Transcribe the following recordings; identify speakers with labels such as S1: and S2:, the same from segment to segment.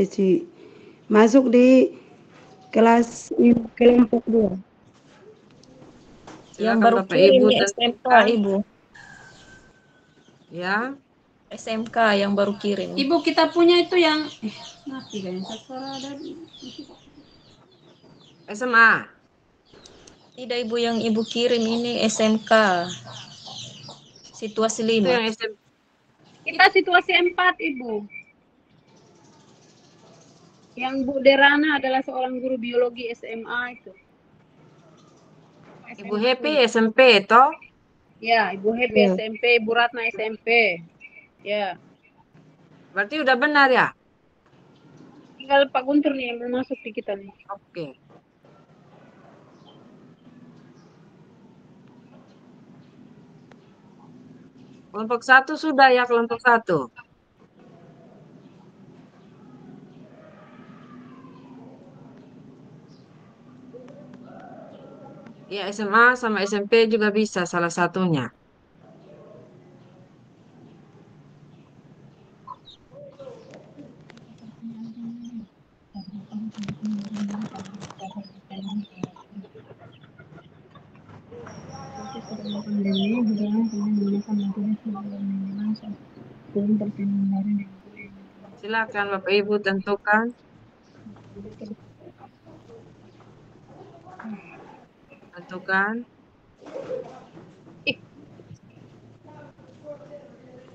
S1: sesi masuk di kelas kelompok 2.
S2: Yang
S3: Silakan
S2: baru
S3: Bapak
S2: kirim
S3: Ibu
S2: nih SMK,
S3: tentukan.
S2: Ibu.
S3: Ya.
S2: SMK yang baru kirim.
S4: Ibu, kita punya itu yang mati kayaknya.
S3: SMA.
S2: Tidak, Ibu, yang Ibu kirim ini SMK. Situasi
S3: Itu
S2: 5.
S3: yang SMA.
S4: Kita situasi 4, Ibu. Yang Bu Derana adalah seorang guru biologi SMA itu.
S3: Ibu Happy SMP toh?
S4: Ya, Ibu Happy SMP, Ibu Ratna SMP. Ya.
S3: Berarti udah benar ya?
S4: Tinggal Pak Guntur nih yang mau masuk di kita nih.
S3: Oke. Kelompok 1 sudah ya, kelompok 1. Ya, SMA sama SMP juga bisa salah satunya. Silakan Bapak Ibu tentukan. Tentukan.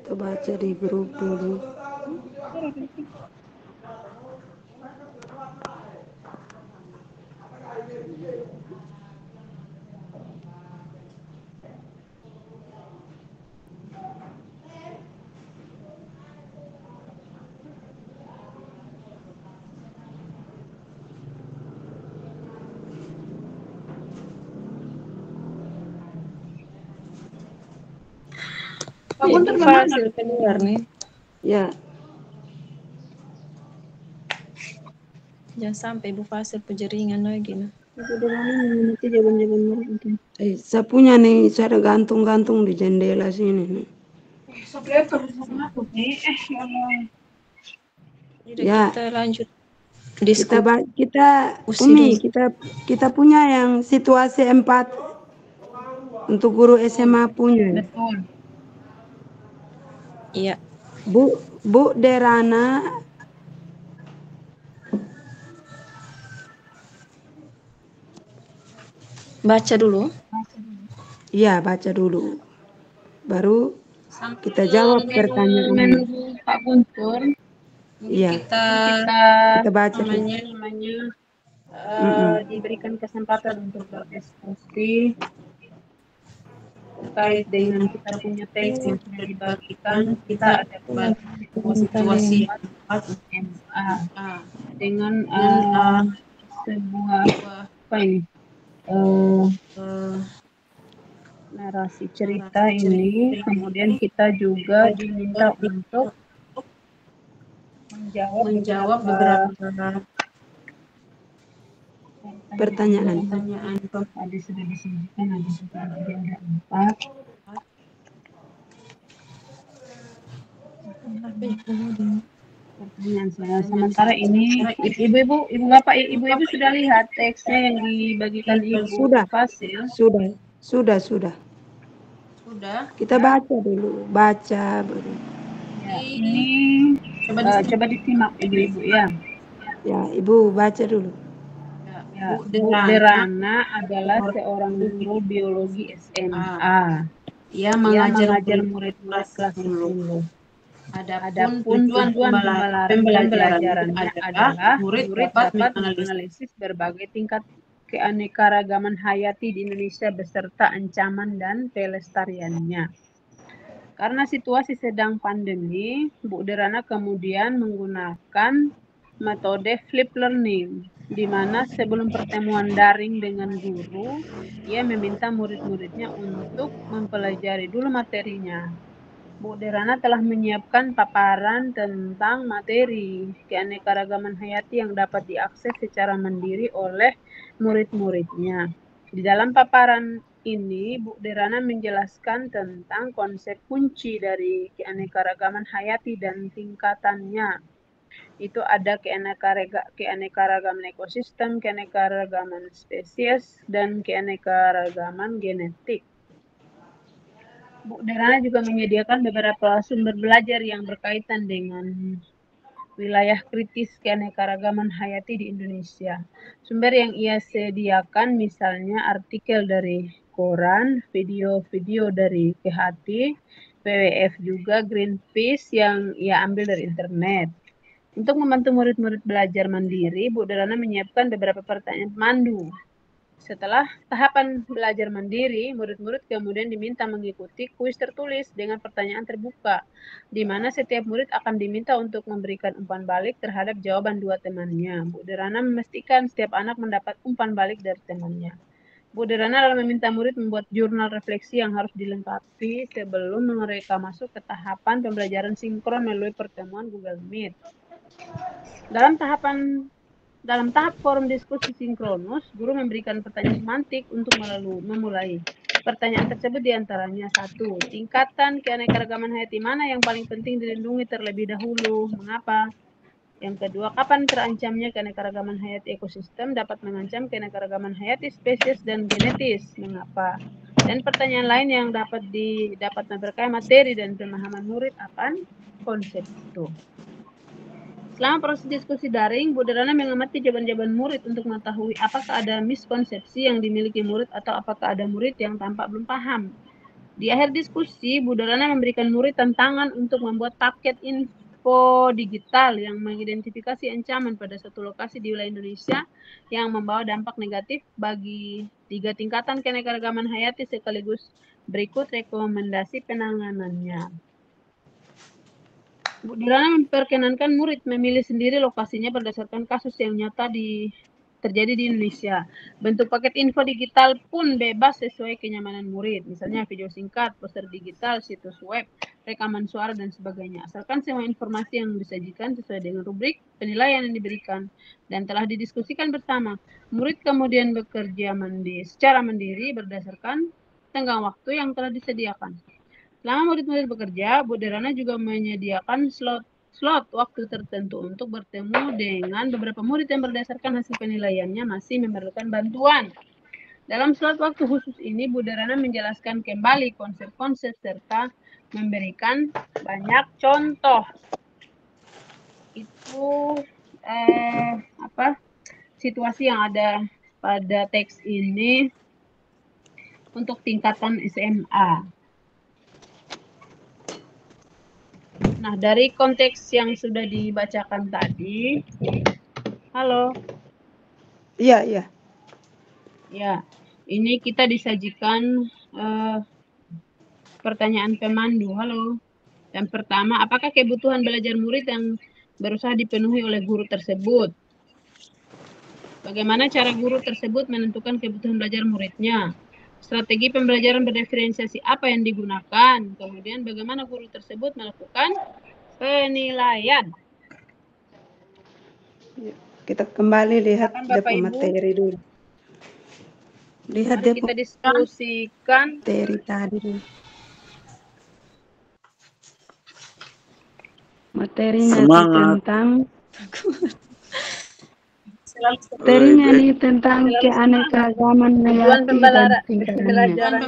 S1: Kita baca di grup dulu.
S4: Pak Guntur
S2: Ibu
S4: kemana?
S2: hasil keluar nih.
S1: Ya,
S2: Jangan sampai Ibu Fasil penjaringan lagi. Nah.
S4: Ibu Derana mengerti jawaban-jawaban murid itu.
S1: saya punya nih, saya ada gantung-gantung di jendela sini nih.
S4: Sampai terus masuk nih. Ya Allah.
S2: Jadi
S1: Ya.
S2: kita lanjut diskusi.
S1: Kita Umi, kita punya yang situasi 4 untuk guru SMA punya.
S4: Betul.
S2: Iya.
S1: Bu Derana
S2: Baca dulu.
S1: Iya, baca dulu. Baru kita jawab pertanyaan.
S4: Menunggu Pak Guntur.
S1: Iya. Kita baca
S4: namanya diberikan kesempatan untuk berdiskusi terkait dengan kita punya teks yang sudah dibagikan. Kita ada situasi SMA dengan sebuah apa ini narasi cerita ini. Kemudian kita juga diminta untuk menjawab beberapa pertanyaan. Ada sudah disajikan, ada sudah ada 4. Pertanyaan saya. Sementara ini ibu-ibu, ibu bapak, ibu-ibu sudah lihat teksnya yang dibagikan Ibu Fasil?
S1: Sudah.
S4: Sudah.
S1: Kita baca dulu, baca baru.
S4: Ya, ini coba disimak ibu-ibu ya.
S1: Ya, Ibu baca dulu.
S4: Ya, Bu Derana adalah seorang guru biologi SMA. Ia mengajar murid-murid kelas 10. Adapun tujuan pembelajarannya adalah murid dapat menganalisis berbagai tingkat keanekaragaman hayati di Indonesia beserta ancaman dan pelestariannya. Karena situasi sedang pandemi, Bu Derana kemudian menggunakan metode flip learning, di mana sebelum pertemuan daring dengan guru, ia meminta murid-muridnya untuk mempelajari dulu materinya. Bu Derana telah menyiapkan paparan tentang materi keanekaragaman hayati yang dapat diakses secara mandiri oleh murid-muridnya. Di dalam paparan ini, Bu Derana menjelaskan tentang konsep kunci dari keanekaragaman hayati dan tingkatannya. Itu ada keanekaragaman ekosistem, keanekaragaman spesies, dan keanekaragaman genetik. Bu Derana juga menyediakan beberapa sumber belajar yang berkaitan dengan wilayah kritis keanekaragaman hayati di Indonesia. Sumber yang ia sediakan misalnya artikel dari koran, video-video dari KHT, WWF juga, Greenpeace yang ia ambil dari internet. Untuk membantu murid-murid belajar mandiri, Bu Derana menyiapkan beberapa pertanyaan pemandu. Setelah tahapan belajar mandiri, murid-murid kemudian diminta mengikuti kuis tertulis dengan pertanyaan terbuka, di mana setiap murid akan diminta untuk memberikan umpan balik terhadap jawaban dua temannya. Bu Derana memastikan setiap anak mendapat umpan balik dari temannya. Bu Derana lalu meminta murid membuat jurnal refleksi yang harus dilengkapi sebelum mereka masuk ke tahapan pembelajaran sinkron melalui pertemuan Google Meet. Dalam tahap forum diskusi sinkronus, guru memberikan pertanyaan semantik untuk memulai. Pertanyaan tersebut diantaranya 1. Tingkatan keanekaragaman hayati mana yang paling penting dilindungi terlebih dahulu? Mengapa? Yang kedua, kapan terancamnya keanekaragaman hayati ekosistem dapat mengancam keanekaragaman hayati spesies dan genetis? Mengapa? Dan pertanyaan lain yang dapat memperkaya materi dan pemahaman murid akan konsep itu. Selama proses diskusi daring, Bu Derana mengamati jawaban-jawaban murid untuk mengetahui apakah ada miskonsepsi yang dimiliki murid atau apakah ada murid yang tampak belum paham. Di akhir diskusi, Bu Derana memberikan murid tantangan untuk membuat paket info digital yang mengidentifikasi ancaman pada satu lokasi di wilayah Indonesia yang membawa dampak negatif bagi 3 tingkatan keanekaragaman hayati sekaligus berikut rekomendasi penanganannya. Bu Derana memperkenankan murid memilih sendiri lokasinya berdasarkan kasus yang nyata terjadi di Indonesia. Bentuk paket info digital pun bebas sesuai kenyamanan murid, misalnya video singkat, poster digital, situs web, rekaman suara, dan sebagainya. Asalkan semua informasi yang disajikan sesuai dengan rubrik penilaian yang diberikan dan telah didiskusikan bersama. Murid kemudian bekerja secara mandiri berdasarkan tenggang waktu yang telah disediakan. Selama murid-murid bekerja, Bu Derana juga menyediakan slot waktu tertentu untuk bertemu dengan beberapa murid yang berdasarkan hasil penilaiannya masih memerlukan bantuan. Dalam slot waktu khusus ini, Bu Derana menjelaskan kembali konsep-konsep serta memberikan banyak contoh. Itu situasi yang ada pada teks ini untuk tingkatan SMA. Nah, dari konteks yang sudah dibacakan tadi, halo.
S1: Iya.
S4: Ya, ini kita disajikan pertanyaan pemandu. Halo. Yang pertama, apakah kebutuhan belajar murid yang berusaha dipenuhi oleh guru tersebut? Bagaimana cara guru tersebut menentukan kebutuhan belajar muridnya? Strategi pembelajaran berdiferensiasi apa yang digunakan? Kemudian bagaimana guru tersebut melakukan penilaian?
S1: Kita kembali lihat materi dulu. Lihat
S4: kita diskusikan
S1: materi tadi dulu. Materinya tentang keanekaragaman hayati dan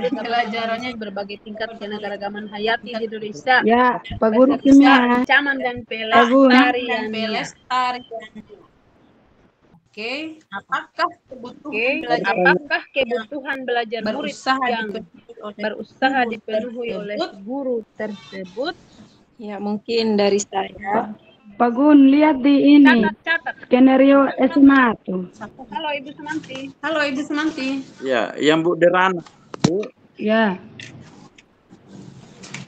S4: pembelajarannya berbagai tingkat keanekaragaman hayati di Indonesia.
S1: Ya, Pak Guru kimia.
S4: Ancaman dan pelestarian.
S5: Oke. Apakah
S4: kebutuhan belajar murid yang berusaha dipenuhi oleh guru tersebut?
S2: Ya, mungkin dari saya.
S1: Pak Gun, lihat di ini.
S4: Catat.
S1: Skenario SMA tuh.
S4: Halo Ibu Semanti.
S5: Halo Ibu Semanti.
S6: Ya, yang Bu Derana. Bu.
S1: Ya.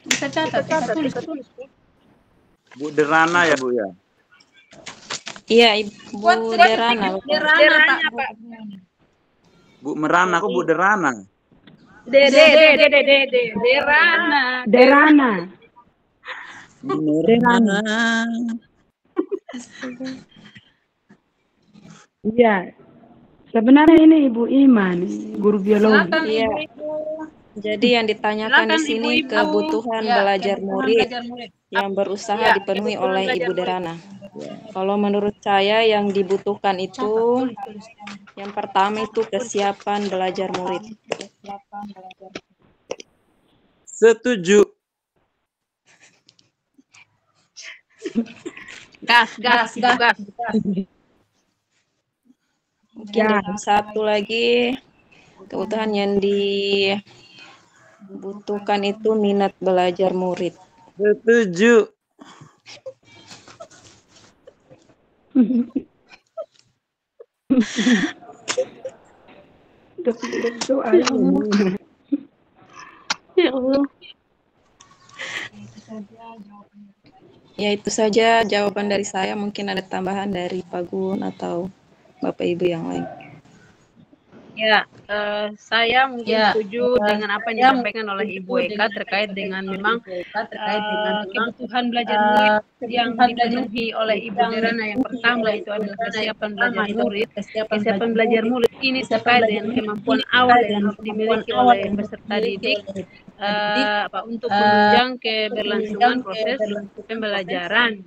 S5: Bisa catat.
S4: Tulis.
S6: Bu Derana ya, Bu ya.
S2: Iya, Ibu Derana.
S4: Derana, Pak.
S6: Bu Merana, kok Bu Derana?
S1: Derana. Iya. Sebenarnya ini Ibu Iman, guru biologi.
S2: Iya. Jadi yang ditanyakan di sini kebutuhan belajar murid yang berusaha dipenuhi oleh Ibu Derana. Kalau menurut saya yang dibutuhkan itu yang pertama itu kesiapan belajar murid.
S6: Setuju.
S5: Gas.
S2: Mungkin yang satu lagi kebutuhan yang dibutuhkan itu minat belajar murid.
S6: Setuju.
S2: Ya Allah. Ya itu saja jawaban dari saya. Mungkin ada tambahan dari Pak Gun atau Bapak Ibu yang lain.
S5: Ya, saya mungkin setuju dengan apa yang disampaikan oleh Ibu Eka terkait dengan memang kebutuhan belajar murid yang dipenuhi oleh Ibu Derana. Yang pertama itu adalah kesiapan belajar murid. Kesiapan belajar murid ini terkait dengan kemampuan awal yang harus dimiliki oleh peserta didik untuk menunjang keberlangsungan proses pembelajaran.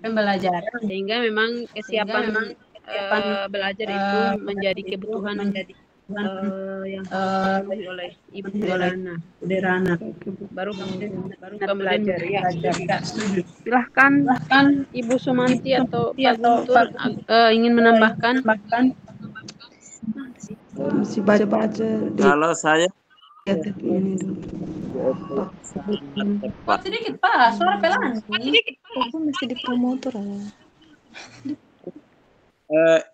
S5: Sehingga memang kesiapan belajar itu menjadi kebutuhan yang dipenuhi oleh Ibu Derana. Baru belajar ya. Silahkan Ibu Sumanti atau Pak Guntur ingin menambahkan.
S1: Mesti baca-baca.
S6: Kalau saya
S5: Sedikit Pak, suara pelan.
S2: Aku mesti dipromotor.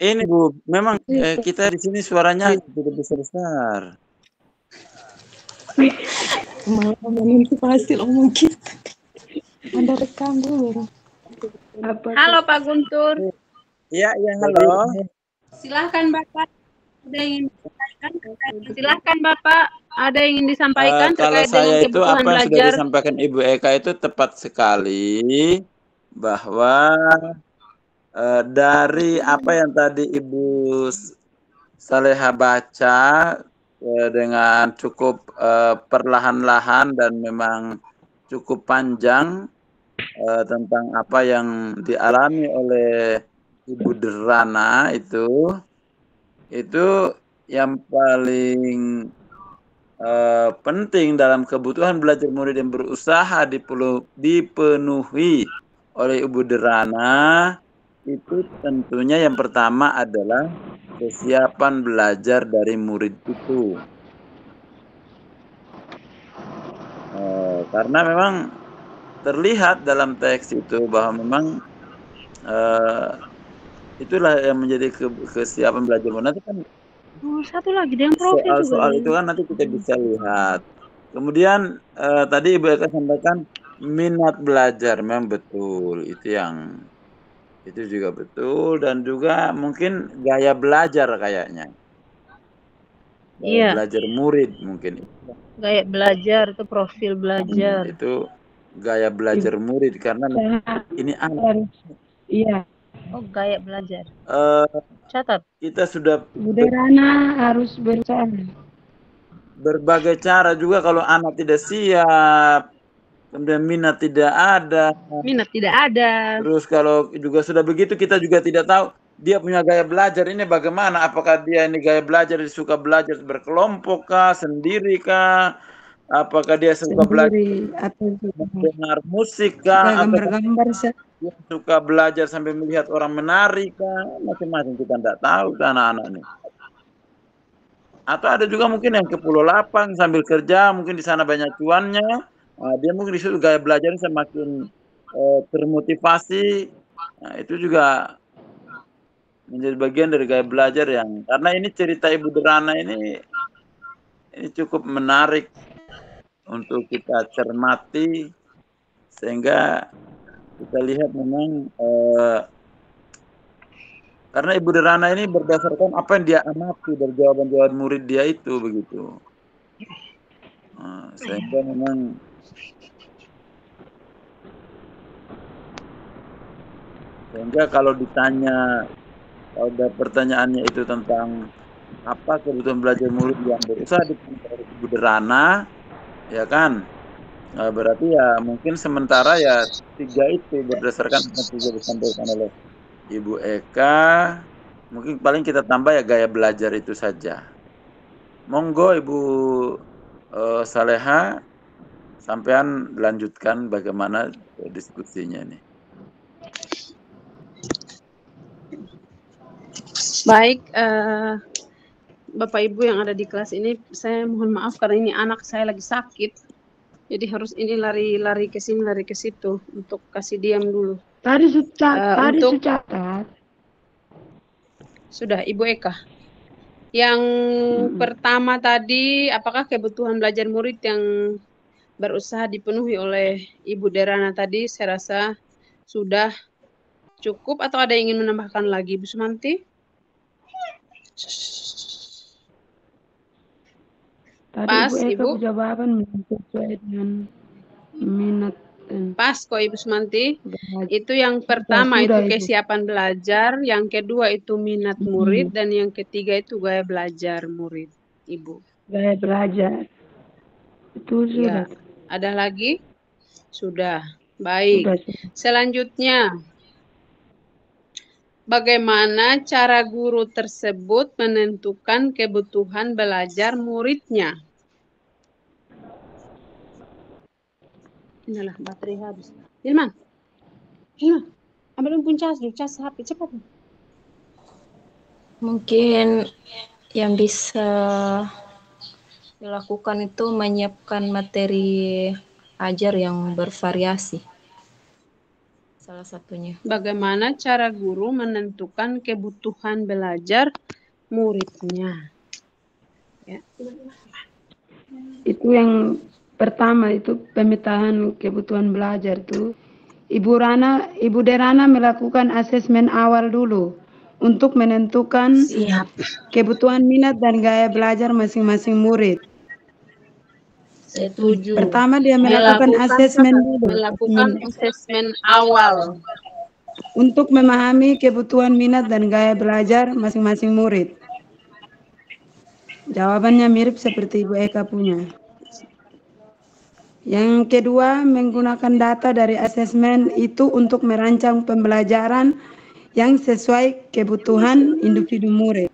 S6: ini Bu, memang kita di sini suaranya tidak besar-besar.
S2: Malah ngomongin hasil omong kita. Ada rekam dulu.
S5: Halo Pak Guntur.
S6: Iya, halo.
S5: Silahkan Bapak. Ada yang ingin disampaikan? Silahkan Bapak. Ada yang ingin disampaikan
S6: Kalau
S5: terkait
S6: saya
S5: dengan
S6: itu
S5: kebutuhan
S6: apa yang sudah
S5: belajar?
S6: disampaikan Ibu Eka itu tepat sekali, bahwa dari apa yang tadi Ibu Saleha baca dengan cukup perlahan-lahan dan memang cukup panjang tentang apa yang dialami oleh Ibu Derana itu yang paling penting dalam kebutuhan belajar murid yang berusaha dipenuhi oleh Ibu Derana itu tentunya yang pertama adalah kesiapan belajar dari murid itu. Karena memang terlihat dalam teks itu bahwa memang itulah yang menjadi kesiapan belajar murid. Nanti kan
S5: Satu lagi yang profil
S6: soal itu kan nanti kita bisa lihat. Kemudian tadi Ibu Eka sampaikan minat belajar, memang betul, itu juga betul, dan juga mungkin gaya belajar kayaknya. Gaya belajar murid mungkin.
S5: Gaya belajar itu profil belajar.
S6: Itu gaya belajar murid karena ini anak.
S1: Iya.
S5: Oh, gaya belajar. Catat.
S6: Kita sudah
S1: Bu Derana harus berusaha.
S6: Berbagai cara juga kalau anak tidak siap, kemudian minat tidak ada. Terus kalau juga sudah begitu kita juga tidak tahu dia punya gaya belajar ini bagaimana. Apakah dia ini gaya belajar suka belajar berkelompok kah, sendiri kah? Apakah dia suka belajar
S1: atau
S6: dengar musik kah?
S1: gambar-gambar
S6: dia suka belajar sambil melihat orang menari kah? Macam-macam kita tidak tahu kan anak-anak ini. Atau ada juga mungkin yang ke Pulau Lapang sambil kerja, mungkin di sana banyak cuannya. Dia mungkin di situ gaya belajarnya semakin termotivasi. Nah, itu juga menjadi bagian dari gaya belajar yang karena ini cerita Ibu Derana ini cukup menarik untuk kita cermati sehingga kita lihat memang karena Ibu Derana ini berdasarkan apa yang dia amati dari jawaban-jawaban murid dia itu begitu. Sehingga memang kalau ditanya, kalau ada pertanyaannya itu tentang apa kebutuhan belajar murid yang berusaha dipenuhi oleh Ibu Derana, ya kan? Berarti ya mungkin sementara ya 3 itu berdasarkan apa yang juga disampaikan oleh Ibu Eka, mungkin paling kita tambah ya gaya belajar itu saja. Monggo Ibu Saleha, sampean lanjutkan bagaimana diskusinya nih.
S5: Baik, Bapak Ibu yang ada di kelas ini, saya mohon maaf karena ini anak saya lagi sakit. Jadi harus ini lari ke sini, lari ke situ untuk kasih diam dulu.
S1: Tadi sudah
S5: Sudah, Ibu Eka. Yang pertama tadi, apakah kebutuhan belajar murid yang berusaha dipenuhi oleh Ibu Derana tadi, saya rasa sudah cukup atau ada yang ingin menambahkan lagi, Bu Sumanti?
S1: Tadi
S5: Pas,
S1: Ibu Eka
S5: Ibu.
S1: jawaban sesuai dengan minat.
S5: Pas kok Ibu Sumanti. Itu yang pertama itu kesiapan belajar, yang kedua itu minat murid, dan yang ketiga itu gaya belajar murid, Ibu.
S1: Gaya belajar. Itu sudah.
S5: Ya. Ada lagi? Sudah. Baik. Selanjutnya, bagaimana cara guru tersebut menentukan kebutuhan belajar muridnya? Inilah baterai habis. Hilman, ambil cas HP cepat.
S2: Mungkin yang bisa dilakukan itu menyiapkan materi ajar yang bervariasi. Salah satunya.
S5: Bagaimana cara guru menentukan kebutuhan belajar muridnya? Ya.
S1: Itu yang pertama, itu pemetaan kebutuhan belajar tuh. Ibu Derana melakukan asesmen awal dulu untuk menentukan kebutuhan minat dan gaya belajar masing-masing murid.
S5: Setuju.
S1: Pertama dia melakukan asesmen dulu.
S5: Melakukan asesmen awal
S1: untuk memahami kebutuhan minat dan gaya belajar masing-masing murid. Jawabannya mirip seperti Ibu Eka punya. Yang kedua, menggunakan data dari asesmen itu untuk merancang pembelajaran yang sesuai kebutuhan individu murid.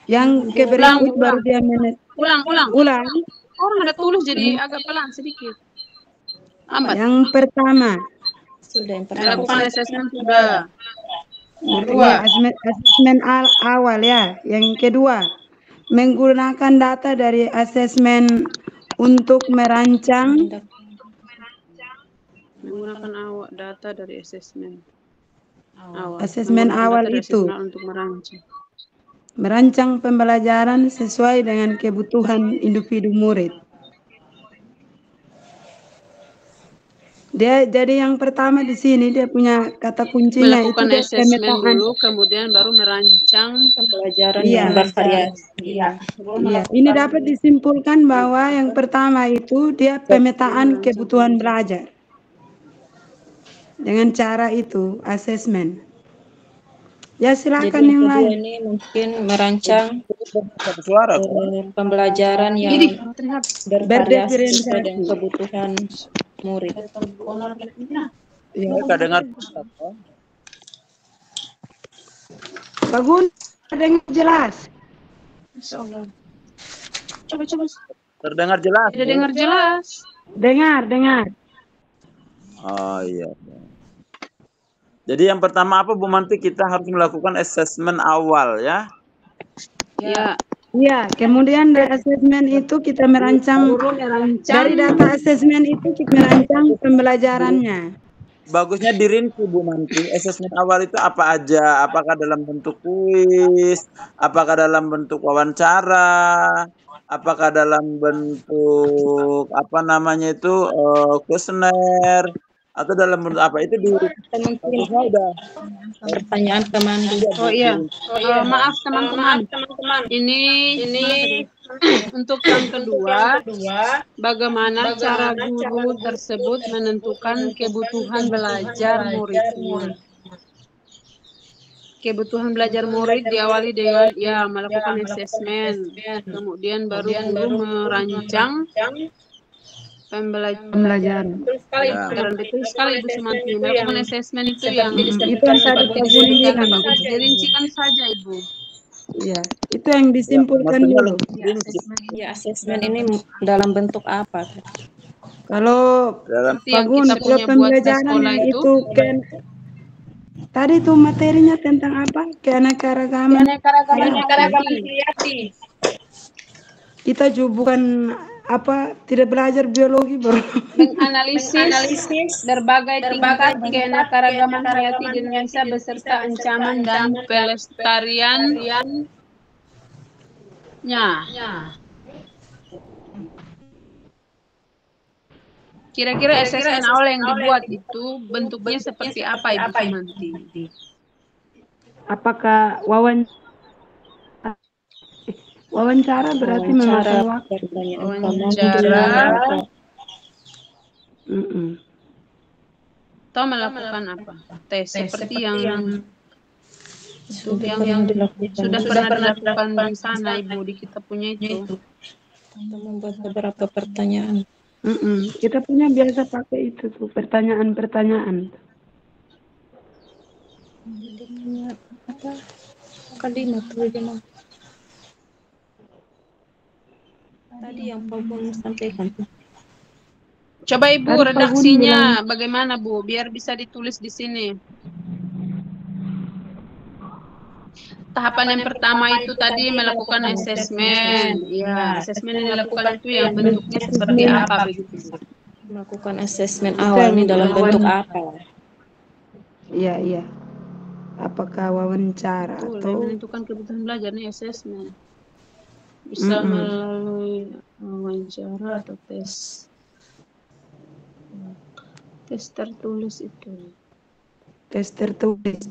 S1: Yang berikut baru dia
S5: ulang. Orang ada tulis jadi agak pelan sedikit. Lambat.
S1: Yang pertama,
S5: melakukan asesmen sudah.
S1: Kedua, asesmen awal ya. Yang kedua, menggunakan data dari asesmen untuk merancang.
S5: Menggunakan data dari asesmen awal.
S1: Asesmen awal itu
S5: untuk
S1: merancang pembelajaran sesuai dengan kebutuhan individu murid. Jadi yang pertama di sini dia punya kata kuncinya
S5: melakukan
S1: itu
S5: asesmen dulu, kemudian baru merancang
S2: pembelajaran yang bervariasi.
S1: Iya. Ini dapat disimpulkan bahwa yang pertama itu dia pemetaan kebutuhan belajar. Dengan cara itu asesmen. Ya silakan
S2: jadi
S1: yang lain.
S2: Ini mungkin merancang pembelajaran yang bervariasi sesuai dengan kebutuhan murid.
S6: Ya, Eka dengar.
S1: Bagus, dengar jelas.
S5: Coba.
S6: Terdengar jelas.
S5: Tidak dengar jelas.
S1: Dengar.
S6: Oh iya. Jadi yang pertama apa Bu Manti, kita harus melakukan asesmen awal ya?
S5: Ya.
S1: Iya, kemudian dari asesmen itu kita merancang, dari data asesmen itu kita merancang pembelajarannya.
S6: Bagusnya dirinci Bu Manti, asesmen awal itu apa aja? Apakah dalam bentuk kuis? Apakah dalam bentuk wawancara? Apakah dalam bentuk kuesioner? Atau dalam bentuk apa itu
S2: udah pertanyaan pemandu.
S5: Oh iya. Maaf teman-teman. Ini untuk yang kedua, bagaimana cara guru tersebut menentukan kebutuhan belajar muridnya. Kebutuhan belajar murid diawali dengan melakukan asesmen, kemudian baru guru merancang
S1: pembelajaran.
S5: Betul sekali,
S6: Ya.
S5: betul sekali Ibu Sumanti. Melakukan asesmen itu yang
S1: Itu yang tadi Pak Gun bilang.
S5: dirincikan saja Ibu.
S1: Iya, itu yang disimpulkan
S6: maksudnya
S1: dulu.
S2: Ya, asesmen ini dalam bentuk apa?
S1: Kalau
S6: dalam
S5: Seperti
S1: Pak
S5: yang
S1: Gun,
S5: kita
S1: kalau
S5: punya buat di
S1: pembelajaran
S5: sekolah
S1: yang
S5: itu,
S1: itu kan tadi tuh materinya tentang apa? Keanekaragaman hayati. Kita juga bukan apa tidak belajar biologi bro.
S5: menganalisis berbagai tingkat keanekaragaman hayati di Indonesia beserta ancaman dan pelestariannya. Kira-kira asesmen awal yang dibuat itu bentuknya seperti apa Ibu Sumanti?
S1: Apakah wawancara berarti memakan waktu?
S5: Wawancara
S1: Mm-mm.
S5: atau melakukan apa? Tes seperti yang
S2: Sudah
S5: sudah pernah dilakukan di sana Ibu, di kita punya itu.
S2: Untuk membuat beberapa pertanyaan.
S1: Kita punya biasa pakai itu tuh pertanyaan-pertanyaan.
S2: Apa? Kalimat tuh tadi yang Pak Gun sampaikan.
S5: Coba Ibu
S1: Tadi Pak Gun
S5: redaksinya
S1: bilang-
S5: bagaimana Bu, biar bisa ditulis di sini. Tahapan yang pertama itu tadi melakukan asesmen. Ya, asesmen yang dilakukan itu yang bentuknya seperti apa begitu.
S2: Melakukan asesmen awal ini dalam bentuk apa?
S1: Iya. Apakah wawancara
S5: Betul,
S1: atau
S5: yang menentukan kebutuhan belajar nih asesmen. Bisa melalui wawancara atau tes. Tes tertulis itu.
S1: tes tertulis?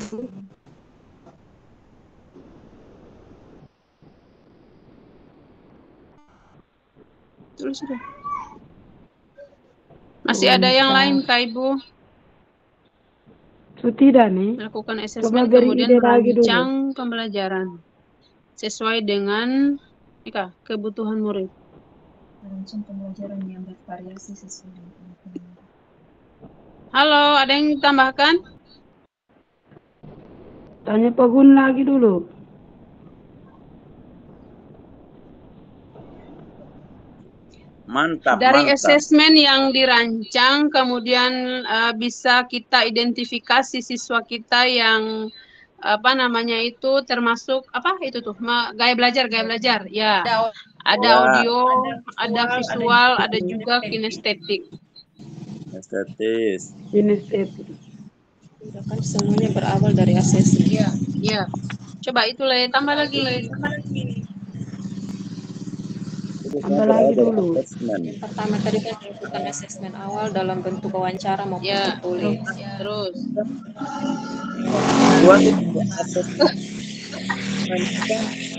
S5: Tulis sudah. Masih ada yang lain Kak Ibu?
S1: Tidak nih.
S5: Melakukan
S1: Coba
S5: asesmen
S1: beri
S5: kemudian
S1: ide lagi dulu.
S5: merancang pembelajaran sesuai dengan kebutuhan murid.
S2: Merancang pembelajaran yang bervariasi sesuai dengan kebutuhan.
S5: Halo, ada yang ditambahkan?
S1: Tanya Pak Gun lagi dulu.
S6: Mantap.
S5: Dari asesmen yang dirancang, kemudian bisa kita identifikasi siswa kita yang termasuk gaya belajar ya. Ada audio, ada visual, ada juga kinestetik.
S1: Kinestetik.
S2: Kan semuanya berawal dari asesmen.
S5: Iya. Coba itu tambah lagi.
S1: Tambah lagi dulu.
S2: Pertama tadi kan melakukan asesmen awal dalam bentuk wawancara maupun tertulis.
S5: Terus.
S6: Dua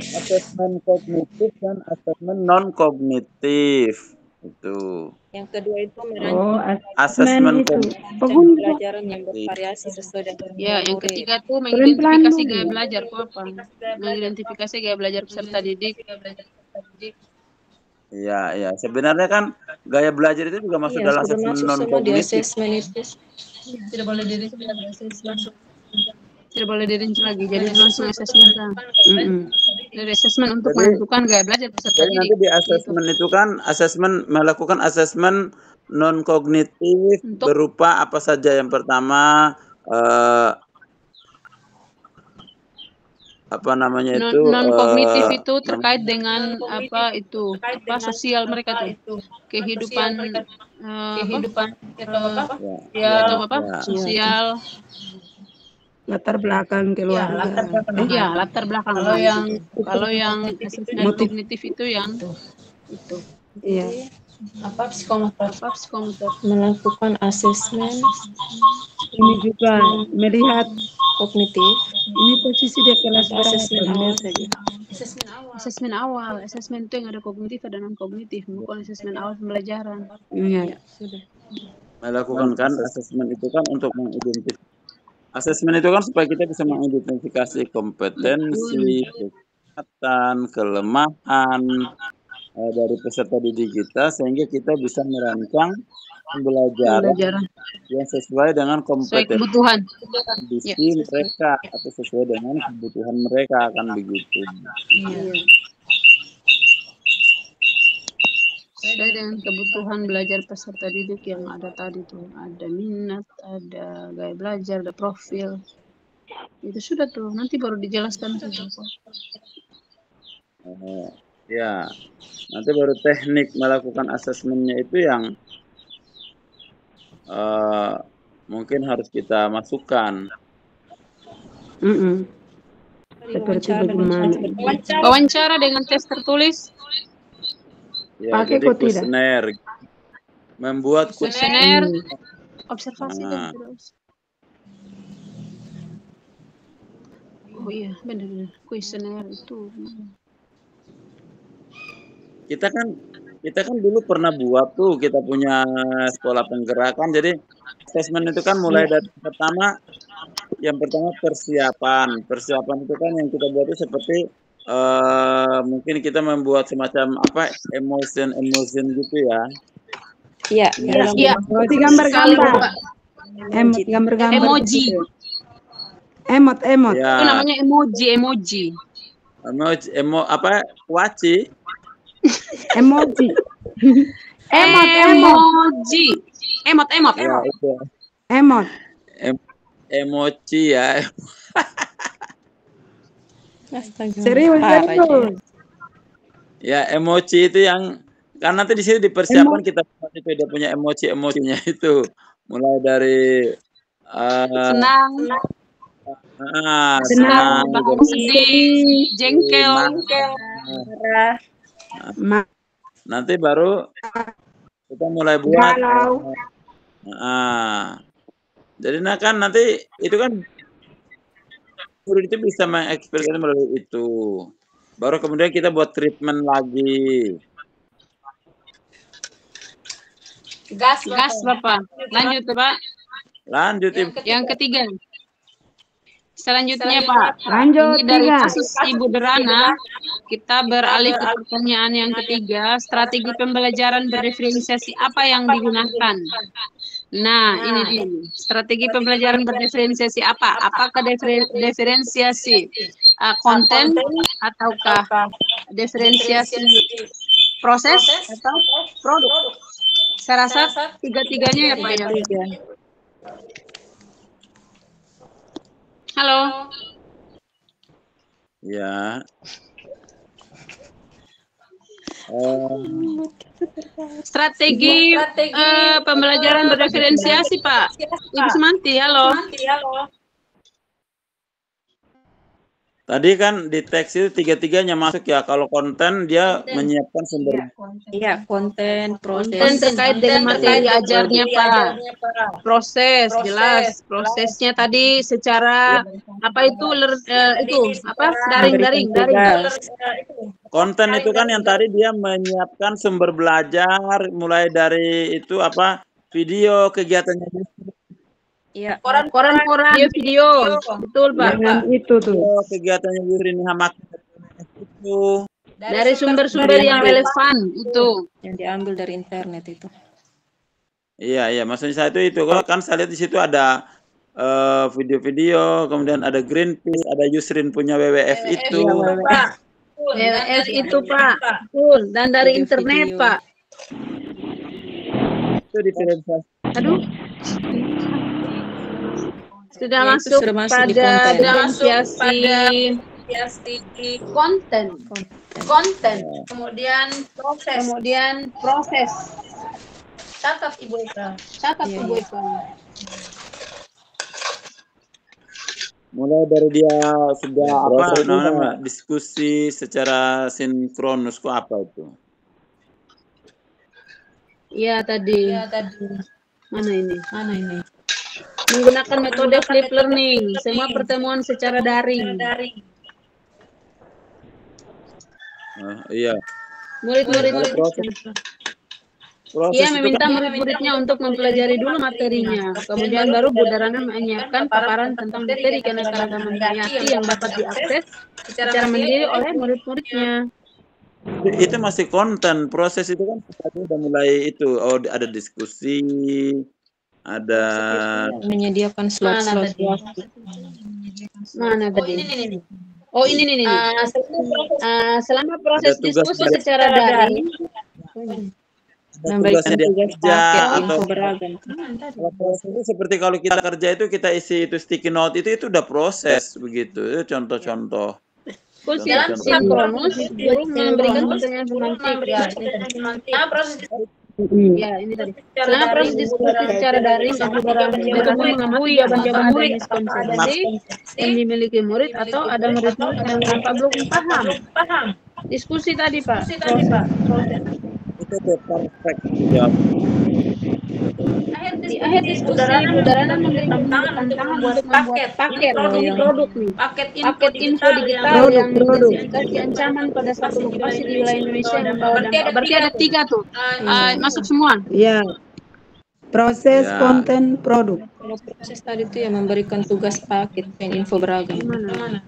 S6: asesmen kognitif dan asesmen non kognitif itu.
S2: Yang kedua itu
S1: Asesmen itu.
S2: pembelajaran yang bervariasi sesuai dengan
S5: yang ketiga tuh mengidentifikasi gaya belajar mengidentifikasi gaya belajar peserta didik.
S6: Iya. Sebenarnya kan gaya belajar itu juga masuk dalam asesmen non kognitif.
S5: Tidak boleh dirinci lagi. Jadi langsung asesmen kan. Dari asesmen untuk menentukan gaya belajar peserta didik.
S6: Nanti di asesmen itu kan melakukan asesmen non kognitif berupa apa saja? Yang pertama
S5: non kognitif itu terkait dengan sosial mereka tuh, kehidupan sosial,
S1: latar belakang keluarga.
S5: Latar belakang. Kalau yang asesmen kognitif itu yang itu.
S1: Iya.
S5: Psikomotor.
S2: Melakukan asesmen
S1: Ini juga melihat
S2: kognitif.
S1: Ini posisi dia kelas
S2: asesmen awal saja.
S5: Asesmen awal. Asesmen itu yang ada kognitif ada non kognitif, bukan asesmen awal pembelajaran.
S1: Iya.
S5: Sudah.
S6: Melakukan kan asesmen itu kan untuk mengidentifikasi. Asesmen itu kan supaya kita bisa mengidentifikasi kompetensi, kekuatan, kelemahan, dari peserta didik kita sehingga kita bisa merancang pembelajaran yang sesuai dengan kompetensi
S5: kebutuhan
S6: mereka atau sesuai dengan kebutuhan mereka, kan begitu.
S5: Sesuai dengan kebutuhan belajar peserta didik yang ada tadi tuh, ada minat, ada gaya belajar, ada profil. Itu sudah tuh, nanti baru dijelaskan saja.
S6: Ya, nanti baru teknik melakukan asesmennya itu yang mungkin harus kita masukkan.
S1: Seperti bagaimana?
S5: Wawancara dengan tes tertulis.
S6: Ya,
S1: Pakai
S6: jadi
S1: kok tidak?
S6: kuesioner. Membuat
S5: Kuesioner, observasi dan terus. Oh iya, benar-benar. Kuesioner itu.
S6: Kita kan dulu pernah buat tuh, kita punya sekolah penggerakan. Jadi asesmen itu kan mulai dari yang pertama persiapan itu kan yang kita buat itu seperti mungkin kita membuat semacam apa emotion gitu ya.
S2: Iya.
S1: Seperti gambar-gambar. Gambar-gambar.
S5: Emoji.
S1: Emot.
S6: Ya.
S5: Itu namanya emoji.
S6: Waci.
S1: Emoji.
S5: Emoji. Emot.
S6: Ya, itu.
S1: Emot.
S6: Emoji ya.
S1: Serius.
S6: Ya, emoji itu yang kan nanti di sini dipersiapkan kita itu dia punya emosinya itu mulai dari
S5: senang, sedih, jengkel,
S2: marah.
S6: Nanti baru kita mulai buat. Jadi kan nanti itu kan murid itu bisa mengekspresikan melalui itu. Baru kemudian kita buat treatment lagi.
S5: Gas Bapak. Lanjut Pak.
S6: Lanjut.
S5: Yang ketiga. Selanjutnya Pak.
S1: Lanjut.
S5: Ini dari kasus Ibu Derana, kita beralih ke pertanyaan yang ketiga. Strategi pembelajaran berdiferensiasi apa yang digunakan? Nah, ini dia. Strategi pembelajaran berdiferensiasi apa? Apakah diferensiasi konten ataukah diferensiasi proses atau produk? Saya rasa tiga-tiganya ya Pak ya. Halo.
S6: Ya.
S5: Strategi pembelajaran berdiferensiasi Pak. Ibu Semanti, halo.
S6: Tadi kan di teks itu tiga-tiganya masuk ya. Kalau konten dia menyiapkan sumber.
S2: Iya, konten, proses.
S5: Konten terkait dengan materi ajarnya Pak. Proses, jelas. Prosesnya tadi secara apa itu daring.
S6: Konten itu kan yang tadi dia menyiapkan sumber belajar mulai dari itu video kegiatannya.
S5: Iya, koran video. Betul Pak.
S1: Itu tuh.
S6: Kegiatannya Yurini Hamak itu.
S5: Dari sumber-sumber yang relevan itu.
S2: Yang diambil dari internet itu.
S6: Iya, maksudnya saya itu kan saya lihat di situ ada video-video, kemudian ada Greenpeace, ada Yusrin punya WWF itu.
S5: WWF itu Pak. Betul, dan dari internet Pak.
S6: Itu diferensiasi.
S5: Aduh. Sudah masuk pada diferensiasi konten, kemudian proses. Catat Ibu Eka. Ibu Eka.
S6: Mulai dari dia sudah diskusi secara sinkronus apa itu?
S5: Iya tadi. Mana ini? Menggunakan metode flip learning, semua pertemuan secara daring.
S6: Iya.
S5: Murid-murid meminta murid-muridnya untuk mempelajari dulu materinya. Kemudian baru Bu Derana menyiapkan paparan tentang materi keanekaragaman hayati yang dapat diakses secara mandiri oleh murid-muridnya.
S6: Itu masih konten, proses itu kan tadi udah mulai itu, ada diskusi, ada
S2: Menyediakan slot-slot waktu.
S5: Mana tadi? Oh ini nih. Selama proses
S6: ada tugas
S5: diskusi secara daring,
S2: Memberikan
S6: tugasnya
S2: tugas
S6: kerja
S2: paket
S6: atau
S2: info beragam.
S6: kalau proses itu seperti kalau kita kerja itu kita isi itu sticky note itu udah proses begitu. Itu contoh-contoh.
S5: dalam sinkronus guru memberikan pertanyaan semantik. Ya, ini tadi. Selama proses diskusi secara daring, guru mengamati jawaban-jawaban murid miskonsepsi yang dimiliki murid atau ada murid-murid yang tanpa belum paham. Diskusi tadi, Pak.
S6: Itu perfect ya.
S5: Di akhir diskusi, Bu Darana memberikan tantangan buat membuat paket yang produk nih. Paket info digital yang mengidentifikasi ancaman pada satu lokasi di wilayah Indonesia yang membawa dampak. Berarti ada 3 tuh. Masuk semua.
S1: Ya. Proses,
S6: Ya.
S1: konten, produk.
S2: Kalau proses tadi itu ya memberikan tugas paket dan info beragam.
S5: Gimana?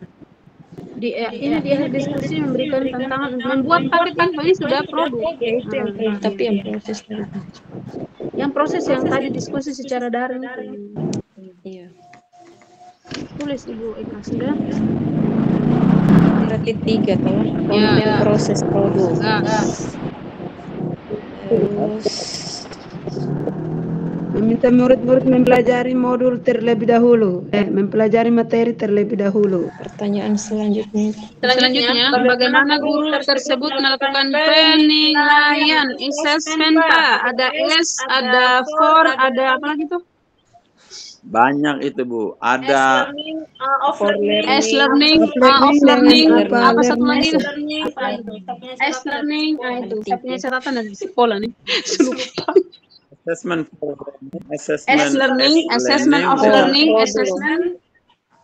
S5: Ini di akhir diskusi memberikan tantangan untuk membuat paket info ini sudah produk.
S2: Tapi yang proses tadi.
S5: Yang proses yang tadi diskusi secara daring.
S2: Iya.
S5: Tulis Ibu Eka sudah.
S2: Berarti 3 toh.
S5: Ya.
S2: Proses produk. Terus
S1: Meminta murid-murid mempelajari modul terlebih dahulu. Mempelajari materi terlebih dahulu.
S2: pertanyaan selanjutnya.
S5: Selanjutnya, bagaimana guru tersebut melakukan penilaian assessment, Pak? Ada S, ada for, ada apa lagi tuh?
S6: Banyak itu Bu. Ada
S5: S learning, off learning, apa satu lagi? S learning, itu. Saya punya catatan dari sekolah nih. Lupa.
S6: assessment
S5: S learning, assessment of learning, assessment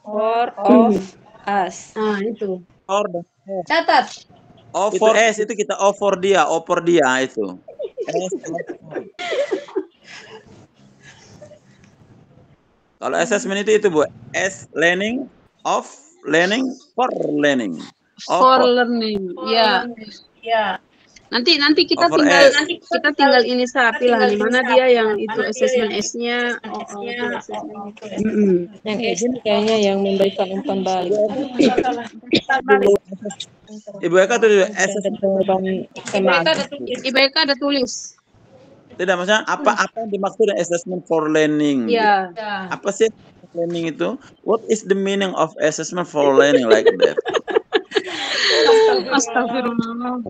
S2: For of us.
S5: Itu.
S6: or
S5: Catat.
S6: itu S itu kita offer dia itu. S, kalau assessment itu Bu, S learning, of learning, for learning.
S5: For learning, ya. Nanti kita
S6: Over
S5: tinggal ini pilih nih mana dia yang itu assessment S-nya.
S2: Yang S ini kayaknya yang memberikan umpan balik.
S6: Ibu Eka tuh assessment
S5: Ibu Eka ada tulis.
S6: tidak, maksudnya apa yang dimaksud dengan assessment for learning?
S5: Ya.
S6: Apa sih learning itu? What is the meaning of assessment for learning like that?
S5: Astagfirullah.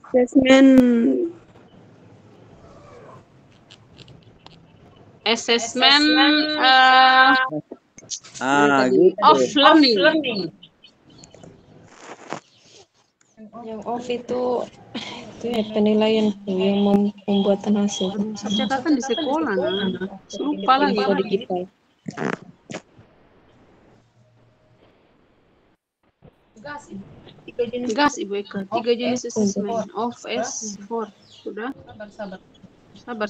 S5: Assessment
S6: Gitu.
S5: of learning.
S2: Yang off itu ya penilaian yang pembuatan hasil.
S5: Catatan di sekolah, lupa lagi.
S2: Info digital.
S5: Gas Ibu Eka. 3 jenis assessment of S4. Sudah? Sabar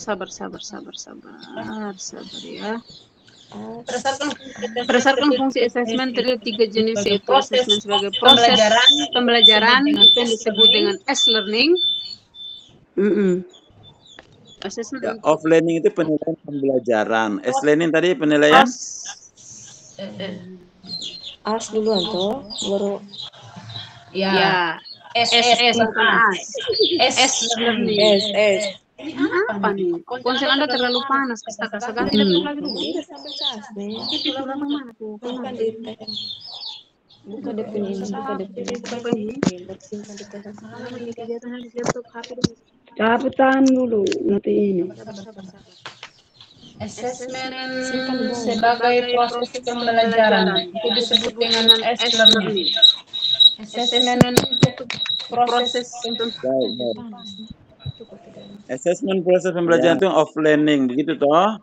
S5: ya. Berdasarkan fungsi assessment terdapat 3 jenis, yaitu assessment sebagai proses pembelajaran itu yang disebut dengan S-learning. Assessment
S6: Ya, off learning itu penilaian pembelajaran. S learning tadi penilaian
S2: As duluan toh, baru
S5: ya. SS bukan AS. S-learning.
S2: S.
S5: Ini apa nih? Ponsel Anda terlalu panas. Ganti laptop lagi dulu.
S2: Tidak sampai cas nih.
S5: Itu laptop mana tuh?
S2: Bukan di buka DP ini, buka DP ini. Simpan di teras.
S5: Kegiatan di laptop HP dulu.
S1: Cabutan dulu nanti ini.
S5: Assessment sebagai proses pembelajaran itu disebut dengan S-learning. Assessment untuk proses
S6: assessment proses pembelajaran itu off learning, begitu toh?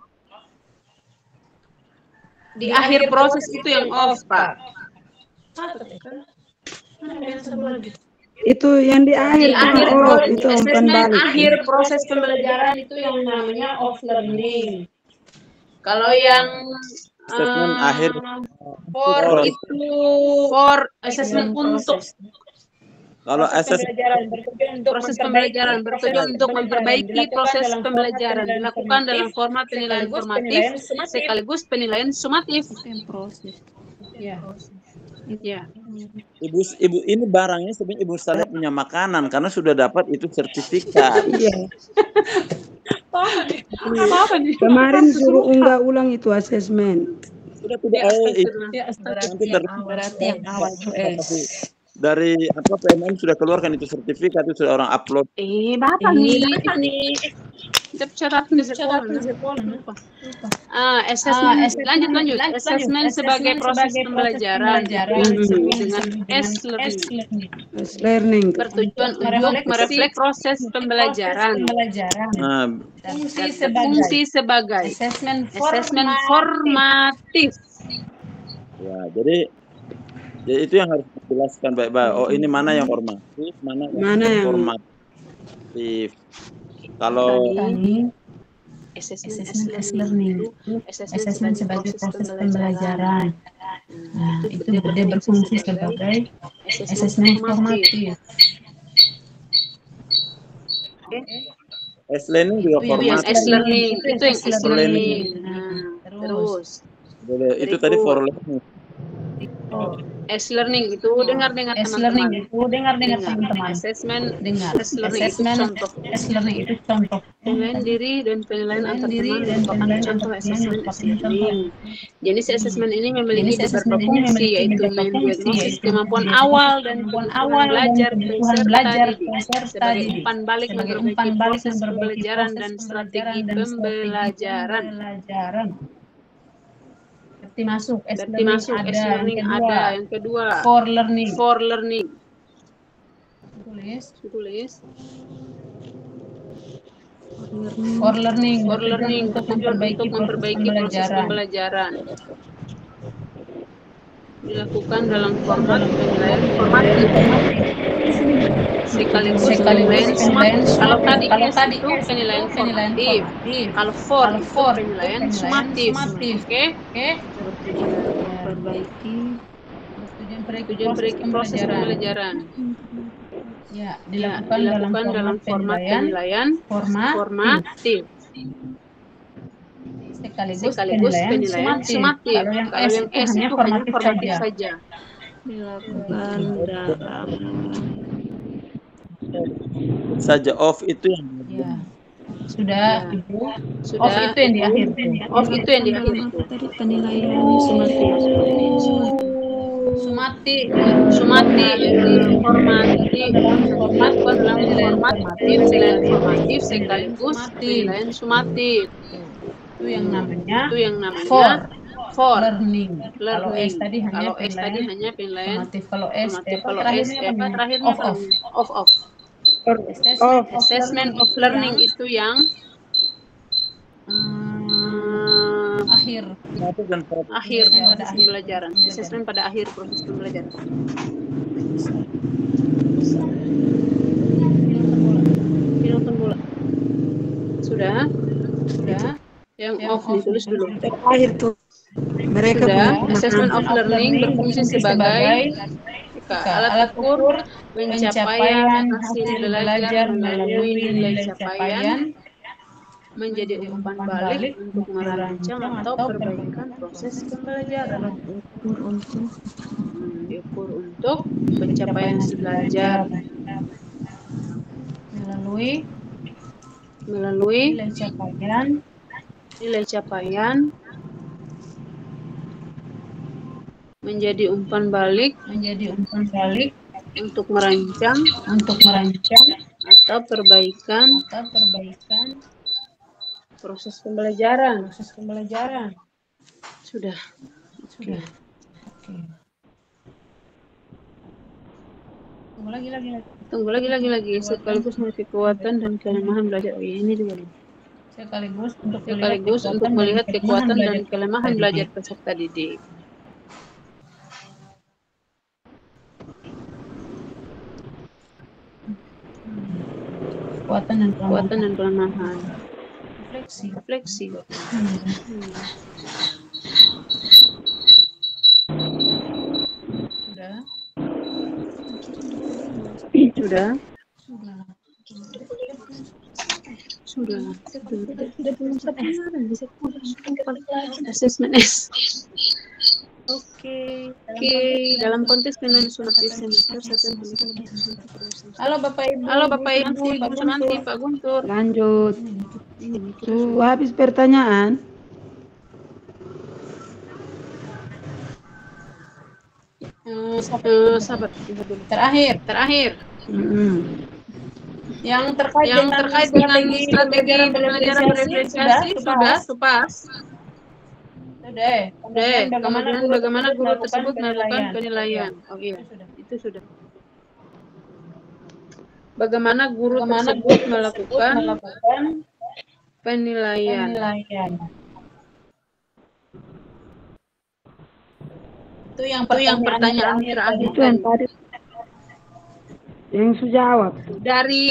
S5: di akhir proses itu yang off, Pak.
S1: Itu yang di akhir, itu umpan balik.
S5: Akhir proses pembelajaran itu yang namanya off learning. Kalau yang
S6: Assessment akhir
S5: for itu for assessment untuk
S6: Kalau assessment
S5: Proses pembelajaran bertujuan untuk memperbaiki proses pembelajaran dilakukan dalam format penilaian formatif sekaligus penilaian sumatif. Proses. Ya. Ya.
S6: Ibu ini barangnya sebenarnya Ibu Saleh punya makanan karena sudah dapat itu sertifikat.
S1: Iya.
S5: Apa nih?
S1: Kemarin suruh unggah ulang itu asesmen.
S6: Sudah tidak
S2: Berarti yang awal
S6: dari apa PMM sudah keluarkan itu sertifikat, itu sudah orang upload.
S5: Bapak nih. Cepat di sekolah. Lanjut. Asesmen sebagai proses pembelajaran dengan
S1: S-learning.
S5: bertujuan untuk merefleks proses pembelajaran. Fungsi sebagai asesmen formatif.
S6: Ya, jadi itu yang harus dijelaskan baik-baik. Oh, ini mana yang formatif, mana yang formatif. Kalau
S4: asesmen sebagai proses pembelajaran. Nah, itu dia berfungsi sebagai asesmen formatif.
S6: S-learning juga formatif.
S5: S-learning itu yang S-learning. Terus
S6: Itu tadi for learning.
S5: S-learning itu dengar teman-teman.
S4: teman-teman.
S5: Asesmen
S4: S-learning itu contoh.
S5: Penilaian diri dan penilaian antar teman merupakan contoh asesmen S-learning. Jenis asesmen ini memiliki beberapa fungsi, yaitu mendiagnosis kemampuan awal dan kebutuhan belajar peserta didik sebagai umpan balik memperbaiki proses pembelajaran dan strategi pembelajaran. Berarti masuk S-learning ada. Yang kedua for learning. Tulis. For learning tujuan untuk memperbaiki proses pembelajaran. Dilakukan dalam format penilaian formatif sekaligus penilaian sumatif. Kalau tadi itu penilaian formatif, kalau for penilaian sumatif. Oke. Tujuan perbaiki proses pembelajaran. Ya, dilakukan dalam format penilaian formatif. Sekaligus penilaian sumatif. Kalau yang S itu hanya formatif saja. Dilakukan dalam
S6: saja off itu yang
S4: sudah off itu yang di akhir.
S2: Tadi penilaian sumatif.
S5: Formatif sekaligus penilaian sumatif. Itu yang namanya for learning. Kalau S tadi hanya penilaian formatif. Kalau S terakhirnya off. Assessment of learning itu yang akhir proses pembelajaran. Assessment pada akhir proses pembelajaran. Hilangkan bola. Sudah. Yang off ditulis dulu.
S1: Akhir tuh. Mereka
S5: sudah. Assessment of learning berfungsi sebagai alat ukur pencapaian hasil belajar melalui nilai capaian menjadi umpan balik untuk merancang atau perbaikan proses pembelajaran. Diukur untuk pencapaian hasil belajar melalui nilai capaian menjadi umpan balik untuk merancang atau perbaikan proses pembelajaran. Sudah. Oke. Tunggu lagi sekaligus melihat kekuatan dan kelemahan belajar. Ini juga nih. Sekaligus untuk melihat kekuatan dan kelemahan belajar peserta didik. Kekuatan dan kelemahan. Refleksi. Sudah.
S4: Sudah. Assessment S. Oke. Dalam konteks penilaian sunat di semester 1. Halo Bapak Ibu, Ibu Sumanti, Pak Guntur.
S1: Lanjut. Habis pertanyaan.
S4: Sahabat, terakhir. Yang terkait dengan strategi pembelajaran berapresiasi sudah pas. Sudah. Kemudian bagaimana guru tersebut melakukan penilaian? Oh iya, itu sudah. Bagaimana guru tersebut melakukan penilaian? Itu yang pertanyaan terakhir.
S1: Itu yang tadi. Yang sudah jawab.
S4: Dari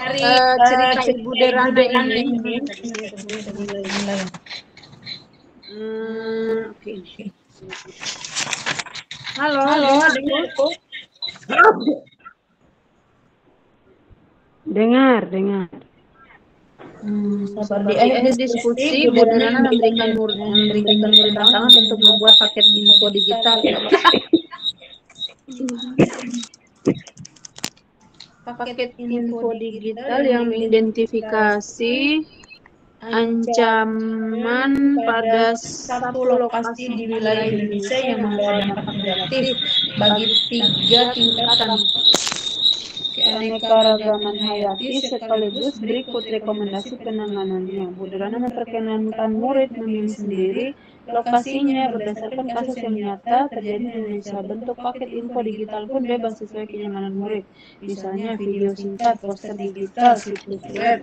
S4: cerita Ibu Derana ini. Oke. Halo.
S1: Dengar.
S4: Di akhir diskusi, Bu Derana memberikan murid tantangan untuk membuat paket info digital. Paket info digital yang mengidentifikasi ancaman pada satu lokasi di wilayah Indonesia yang membawa dampak negatif bagi 3 tingkatan keanekaragaman hayati, sekaligus berikut rekomendasi penanganannya. Bu Derana memperkenankan murid memilih sendiri lokasinya berdasarkan kasus yang nyata terjadi di Indonesia. Bentuk paket info digital pun bebas sesuai kenyamanan murid. Misalnya video singkat, poster digital, situs web,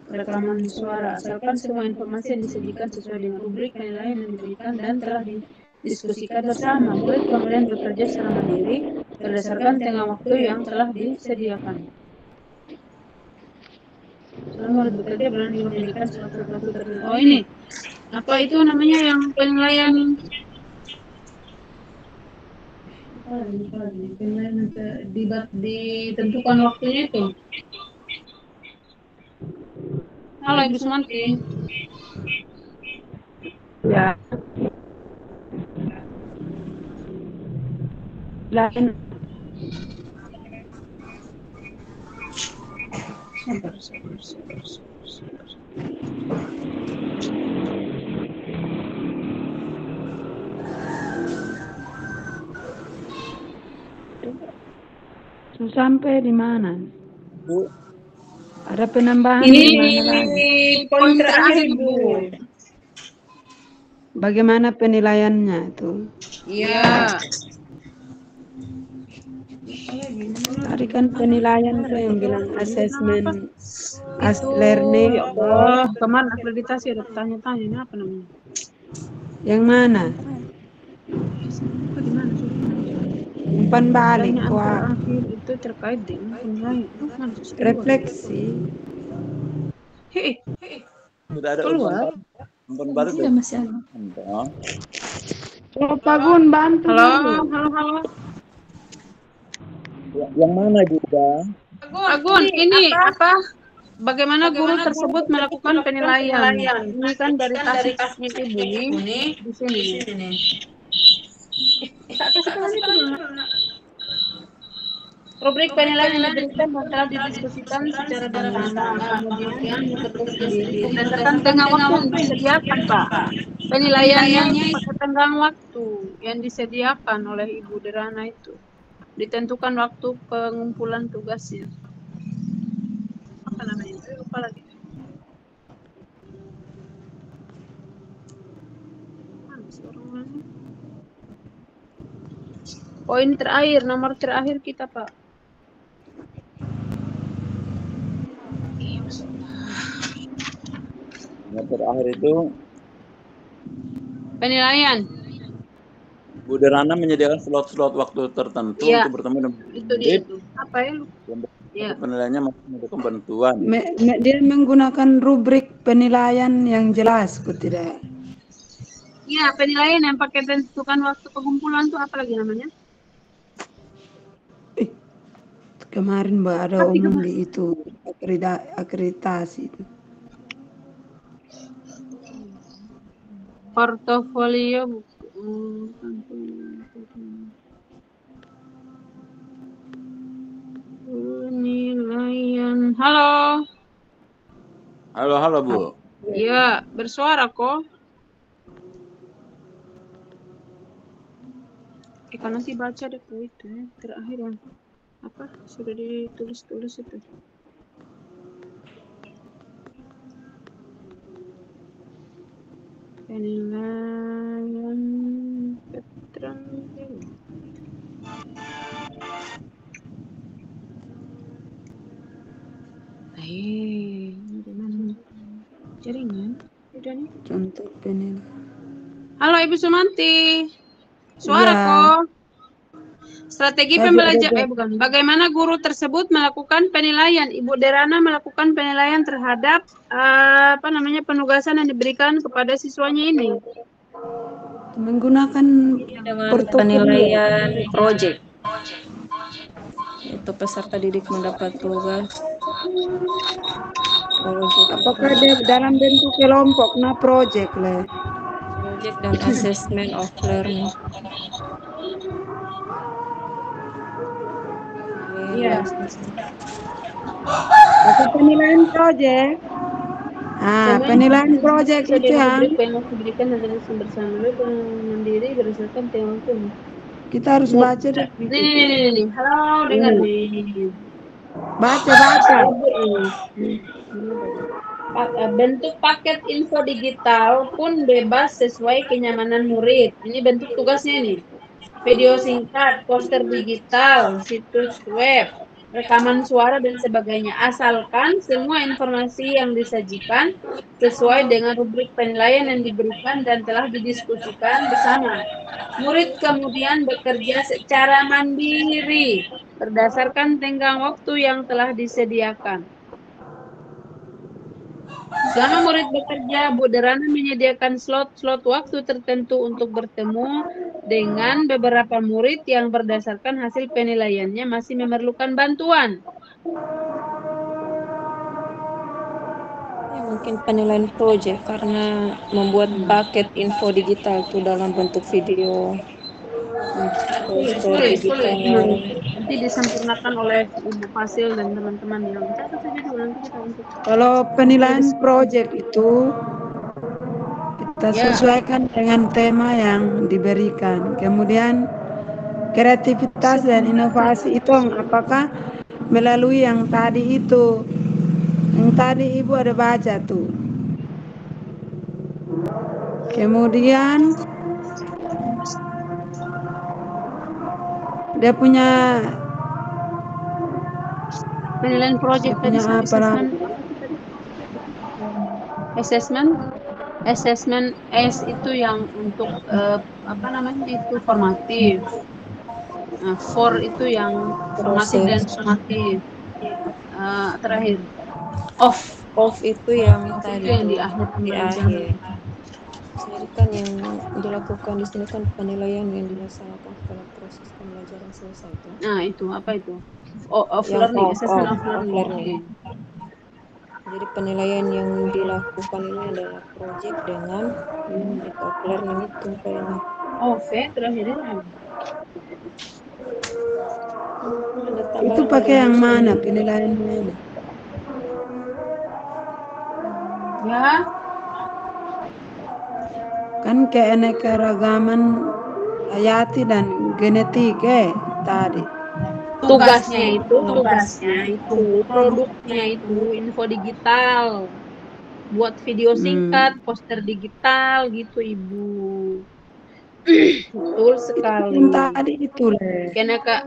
S4: rekaman suara, asalkan semua informasi yang disajikan sesuai dengan rubrik penilaian yang diberikan dan telah didiskusikan bersama. Murid kemudian bekerja secara mandiri berdasarkan tengah waktu yang telah disediakan. Selama murid bekerja berani memberikan suatu tertentu. Oh ini, apa itu namanya yang penilaian? Penilaian ditentukan waktunya itu. Halo Ibu Sumanti.
S1: Ya. Lain.
S4: Sabar.
S1: Sampai di mana?
S6: Bu,
S1: Ada penambahan
S4: Ini
S1: di mana lagi?
S4: poin terakhir, Bu.
S1: Bagaimana penilaiannya itu?
S4: Iya.
S1: Tadi kan penilaian tuh yang bilang assessment as learning.
S4: Ya Allah, kemarin akreditasi ada tanya-tanya, ini apa namanya?
S1: Yang mana?
S4: Apa di mana sih?
S1: Umpan balik.
S4: Pertanyaan
S1: Wah,
S4: terakhir itu terkait dengan penilaian. Mana sih?
S1: refleksi.
S4: Hei,
S6: sudah ada
S4: keluar.
S6: umpan balik.
S2: Tidak masih ada.
S1: Oh, Pak Gun, bantu.
S4: Halo.
S6: Yang mana juga?
S4: Agun, ini apa? Bagaimana guru tersebut melakukan penilaian? Ini kan dari kasusnya Ibu ini di sini. Rubrik penilaian yang diberikan dan telah didiskusikan secara bersama. Kemudian berdasarkan tengah waktu yang disediakan, Pak. Penilaiannya pakai tenggang waktu yang disediakan oleh Ibu Derana itu. Ditentukan waktu pengumpulan tugasnya. Apa namanya? Lupa lagi. Mana sih orangnya? Poin terakhir, nomor terakhir kita, Pak.
S6: Yang terakhir itu
S4: Penilaian.
S6: Bu Derana menyediakan slot-slot waktu tertentu
S4: Iya.
S6: untuk bertemu dengan
S4: Itu dia itu. Apa ya? Iya.
S6: penilaiannya masih mendukung bantuan.
S1: Dia menggunakan rubrik penilaian yang jelas, tidak?
S4: Iya, penilaian yang pakai tentukan waktu pengumpulan itu apa lagi namanya?
S1: kemarin ada umum di itu akreditasi itu.
S5: Portofolio penilaian. Halo.
S6: Halo Bu.
S5: Iya, bersuara kok. Kan nanti baca deh itu ya, terakhir yang apa sudah ditulis itu. Penilaian veteran. Jaringan udah nih.
S1: Contoh penilaian.
S5: Halo Ibu Sumanti. Suara
S1: Iya.
S5: kok. Strategi pembelajaran bagaimana guru tersebut melakukan penilaian? Ibu Derana melakukan penilaian terhadap penugasan yang diberikan kepada siswanya ini.
S1: Menggunakan
S2: Dengan penilaian project. Itu peserta didik mendapat tugas. Project.
S1: Apakah dia dalam bentuk kelompok? Nah, project lah.
S2: Project dan assessment of learning.
S5: Iya.
S1: Atau penilaian project. Penilaian project itu yang
S5: diberikan dan bersama mandiri berdasarkan tema hukum.
S1: Kita harus baca deh.
S5: Nih. Halo, dengar nih.
S1: Baca.
S5: Bentuk paket info digital pun bebas sesuai kenyamanan murid. Ini bentuk tugasnya nih. Video singkat, poster digital, situs web, rekaman suara dan sebagainya. Asalkan semua informasi yang disajikan sesuai dengan rubrik penilaian yang diberikan dan telah didiskusikan bersama. Murid kemudian bekerja secara mandiri berdasarkan tenggang waktu yang telah disediakan. Selama murid bekerja, Bu Derana menyediakan slot-slot waktu tertentu untuk bertemu dengan beberapa murid yang berdasarkan hasil penilaiannya masih memerlukan bantuan.
S2: Ya, mungkin penilaian project karena membuat paket info digital itu dalam bentuk video.
S5: Sulit. Nanti disempurnakan oleh Ibu Fasil dan teman-teman yang catat saja dulu nanti kita untuk.
S1: Kalau penilaian project itu kita sesuaikan dengan tema yang diberikan. Kemudian kreativitas dan inovasi itu apakah melalui yang tadi itu. Yang tadi Ibu ada baca tuh. Kemudian dia punya
S5: penilaian project tadi assessment S itu yang untuk itu formatif. For itu yang formatif dan sumatif. Terakhir
S2: off itu yang tadi
S5: yang di akhir.
S2: Jadi kan yang dilakukan di sini kan penilaian yang dilaksanakan setelah proses pembelajaran selesai itu.
S5: Nah, itu apa itu? Of learning, assessment of learning.
S2: Jadi penilaian yang dilakukan ini adalah project dengan unit of learning itu kayaknya.
S5: Terakhirnya.
S1: Itu pakai yang mana penilaian mana?
S5: Ya.
S1: Kan keanekaragaman hayati dan genetik tadi.
S5: Tugasnya itu produknya itu info digital. Buat video singkat, poster digital gitu Ibu. Betul sekali.
S1: Tadi itu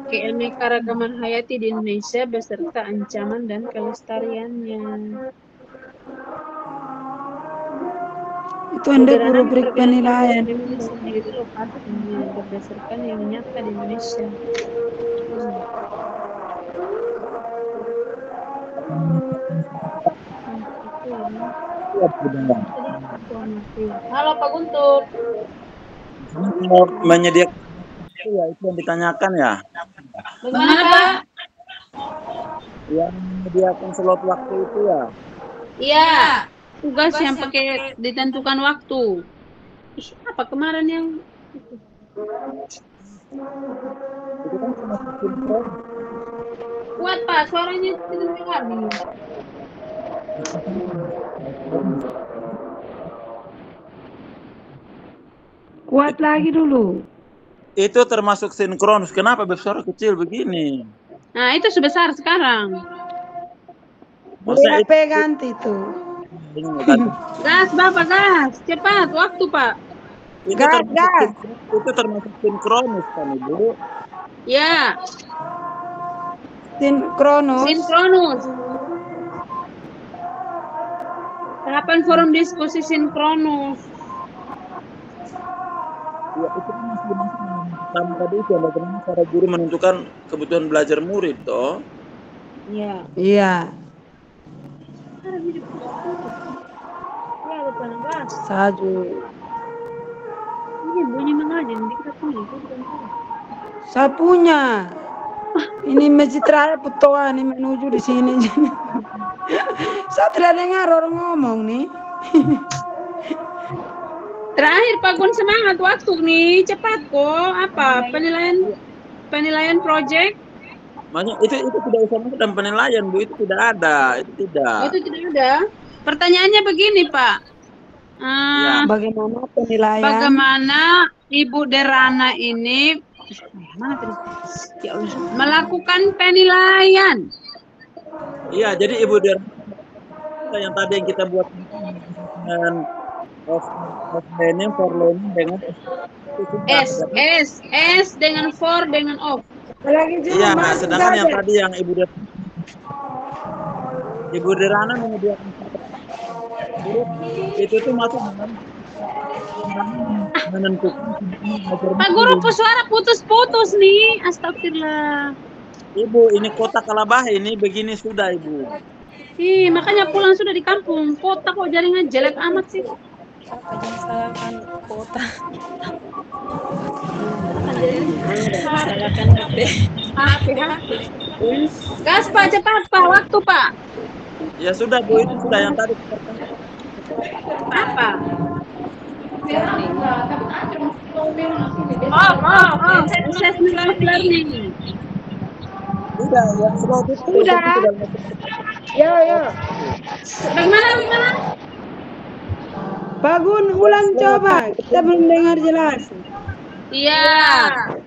S5: keanekaragaman hayati di Indonesia beserta ancaman dan kelestariannya.
S1: Itu Anda rubrik penilaian
S5: sendiri lokasinya berdasarkan yang nyata di Indonesia. Halo Pak Guntur.
S6: Menyediakan itu yang ditanyakan ya.
S5: Bagaimana Pak?
S6: Yang menyediakan slot waktu itu ya?
S4: Iya, tugas yang pakai ditentukan waktu. Ih, apa kemarin yang
S6: Itu kan cuma sinkron.
S4: kuat Pak, suaranya tidak dengar nih.
S1: Kuat lagi dulu.
S6: Itu termasuk sinkronus. Kenapa bersuara kecil begini?
S4: Nah, itu sebesar sekarang.
S1: Beli HP ganti tuh.
S4: Gas, Bapak, gas. Cepat, waktu, Pak.
S6: Itu termasuk sinkronus kan, Ibu?
S4: Ya.
S1: Sinkronus.
S4: Sinkronus. Tahapan forum diskusi sinkronus.
S6: Ya, itu kan masih pertama tadi itu bagaimana cara guru menentukan kebutuhan belajar murid, toh?
S4: Iya.
S1: Iya. Saju.
S4: Ini bunyi mengaji di kita punya.
S1: Saya punya. Ini masjid raya Putoa nih menuju di sini. Saya tidak dengar orang ngomong nih.
S4: Terakhir Pak Gun, semangat waktu nih, cepat kok. Apa penilaian project?
S6: Makanya itu tidak usah masuk dalam penilaian, Bu. Itu tidak ada, itu tidak.
S4: Itu tidak ada. Pertanyaannya begini, Pak.
S6: Ya.
S1: Bagaimana penilaian?
S4: Bagaimana Ibu Derana ini melakukan penilaian?
S6: Iya, jadi Ibu Derana yang tadi yang kita buat dengan off learning, for learning dengan
S4: S dengan for dengan off.
S6: Iya, sedangkan yang tadi yang Ibu Derana menyediakan itu tuh masuk menentukan.
S4: Pak Guru, suara putus-putus nih. Astagfirullah.
S6: Ibu, ini kota Kalabah ini begini sudah, Ibu.
S4: Ih, makanya pulang sudah di kampung. Kota kok jaringan jelek amat sih.
S2: Jangan salahkan kota. Salahkan HP.
S4: Gas Pak, cepat Pak, waktu Pak.
S6: Ya sudah, Bu, itu sudah yang tadi.
S4: Apa? Assessment of learning.
S6: Sudah, yang slot itu
S1: Sudah. Ya.
S4: Bagaimana?
S1: Bagun, ulang coba. Kita belum dengar jelas.
S4: Iya,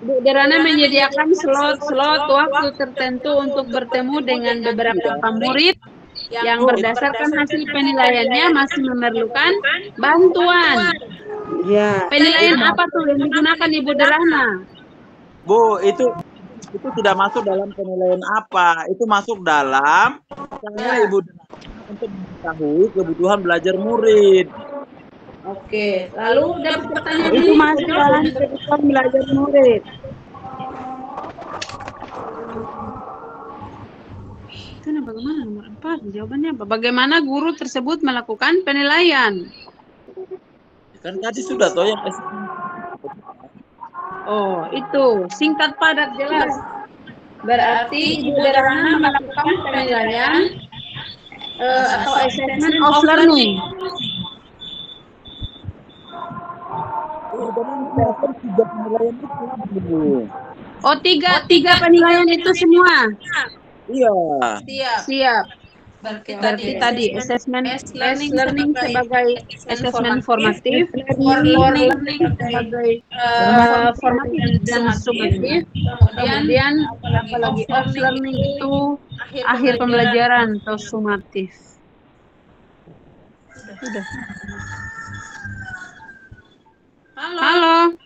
S4: Bu Derana menyediakan slot waktu tertentu untuk bertemu dengan beberapa murid yang berdasarkan hasil penilaiannya masih memerlukan bantuan.
S1: Ya.
S4: Penilaian apa tuh yang digunakan Ibu Derana?
S6: Bu, itu tidak masuk dalam penilaian apa. Itu masuk dalam Ibu Derana untuk mengetahui kebutuhan belajar murid.
S4: Oke, lalu dapat pertanyaan
S1: Itu masih dalam kebutuhan belajar murid.
S4: Itu bagaimana nomor 4? Jawabannya apa? Bagaimana guru tersebut melakukan penilaian?
S6: Kan tadi sudah toh yang
S4: Oh, itu singkat padat jelas. Berarti Ibu Derana melakukan penilaian atau assessment of learning. Oh, tiga penilaian itu semua.
S6: Iya.
S4: Siap. Berarti tadi assessment learning sebagai assessment formatif, for learning sebagai formatif dan summatif, kemudian apalagi off learning itu akhir pembelajaran atau summatif. Sudah. Halo.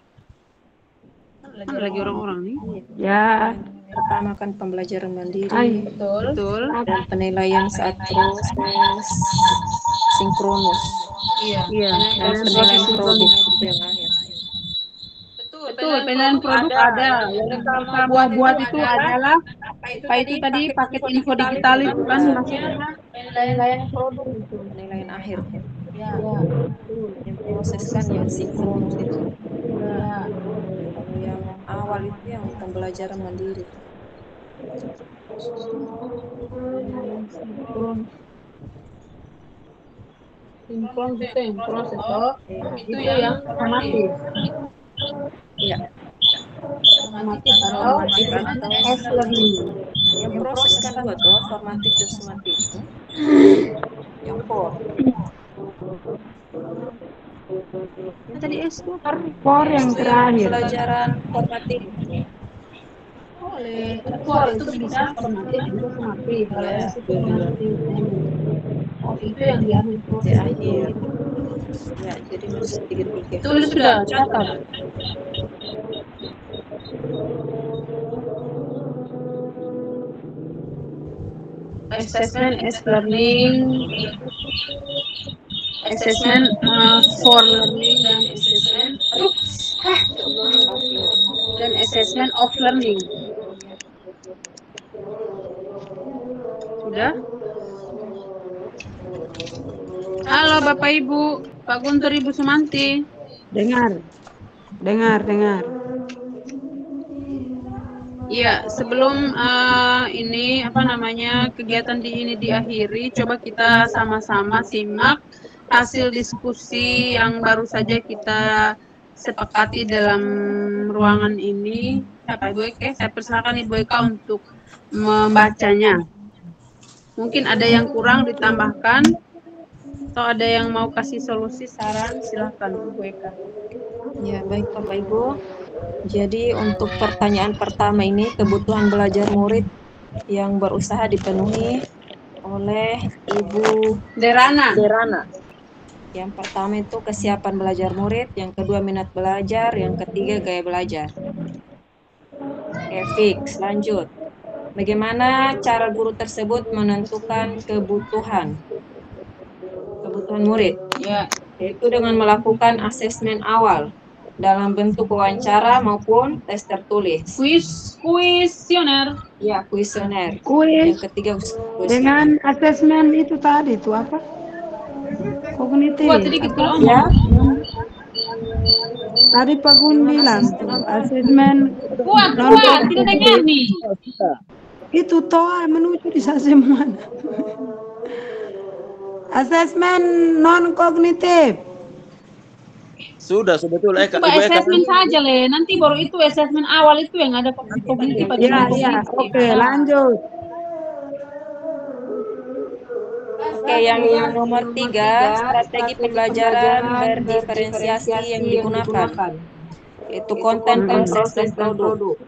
S4: Lagi orang-orang nih.
S1: Ya.
S2: Pertama kan pembelajaran mandiri.
S4: Betul.
S2: Dan penilaian saat proses sinkronus.
S4: Iya.
S2: Dan penilaian produk yang akhir.
S4: Betul, penilaian produk ada. Yang kita mau buat itu adalah apa itu tadi paket info digital itu kan maksudnya penilaian produk itu.
S2: Penilaian akhir. Ya. Yang proses kan yang sinkronus itu. Kalau yang awal itu yang pembelajaran mandiri.
S4: Sinkron itu yang proses, toh. Itu yang formatif.
S2: Iya.
S4: Formatif atau S-learning.
S2: Yang proses kan dua tuh, formatif dan sumatif. Yang for.
S4: Tadi S tuh
S1: For yang terakhir.
S2: Pelajaran formatif.
S4: boleh. For itu bisa formatif juga sumatif. Kalau S itu formatif. Oh, itu yang di akhir
S2: Di
S4: proses.
S2: akhir. Ya, jadi masih 3-3.
S4: Tulis sudah, catat. Assessment as learning, assessment for learning dan assessment of learning. Sudah? Halo Bapak Ibu, Pak Guntur, Ibu Sumanti.
S1: Dengar.
S4: Ya, sebelum ini kegiatan ini diakhiri, coba kita sama-sama simak hasil diskusi yang baru saja kita sepakati dalam ruangan ini. Ibu Eka, saya persilakan Ibu Eka untuk membacanya. Mungkin ada yang kurang ditambahkan, atau ada yang mau kasih solusi, saran, silakan Ibu Eka.
S2: Ya, baik Bapak Ibu. Jadi untuk pertanyaan pertama ini, kebutuhan belajar murid yang berusaha dipenuhi oleh Ibu
S4: Derana.
S2: Yang pertama itu kesiapan belajar murid, yang kedua minat belajar, yang ketiga gaya belajar. Fix, lanjut. Bagaimana cara guru tersebut menentukan kebutuhan murid?
S4: Ya.
S2: Yaitu dengan melakukan asesmen awal dalam bentuk wawancara maupun tes tertulis.
S4: Kuesioner.
S2: Ya, kuesioner.
S1: Kuis
S2: Yang ketiga
S1: dengan asesmen itu tadi itu apa? Kognitif.
S4: Buat sedikit kalau
S2: ya.
S1: Tadi Pak Gun bilang asesmen
S4: Kuat, tidak dengar nih.
S1: itu toa menuju di semua. Asesmen non kognitif.
S6: Sudah sebetulnya
S4: Coba asesmen saja Le, nanti baru itu asesmen awal itu yang ada kognitif.
S1: Ya, oke, lanjut.
S2: Oke, yang nomor 3, strategi pembelajaran berdiferensiasi yang digunakan, yaitu konten, proses, dan produk.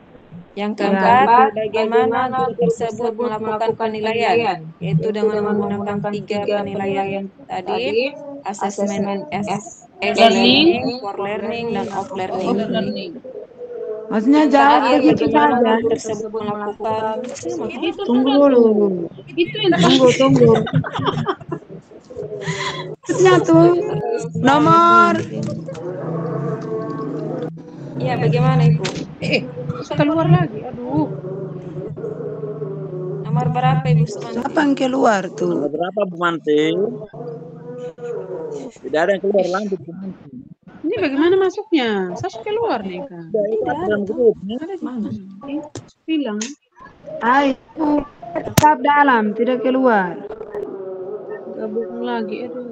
S2: Yang keempat, bagaimana guru tersebut melakukan penilaian, yaitu dengan menggunakan 3 penilaian tadi, asesmen learning, for learning, dan of learning.
S1: Maksudnya jawab begitu saja.
S2: Guru tersebut melakukan,
S1: Tunggu dulu. Tunggu. Maksudnya tuh nomor.
S2: Ya, bagaimana Ibu?
S4: Keluar lagi, aduh.
S2: Nomor berapa Ibu Sumanti?
S1: Siapa yang keluar tuh?
S6: Nomor berapa Bu Manti? Tidak ada yang keluar, lanjut Bu Manti.
S4: Ini bagaimana masuknya? Saya keluar nih kan.
S6: Dalam grup.
S4: Ada mana? Bilang.
S1: Itu tetap dalam, tidak keluar.
S4: Gabung lagi, aduh.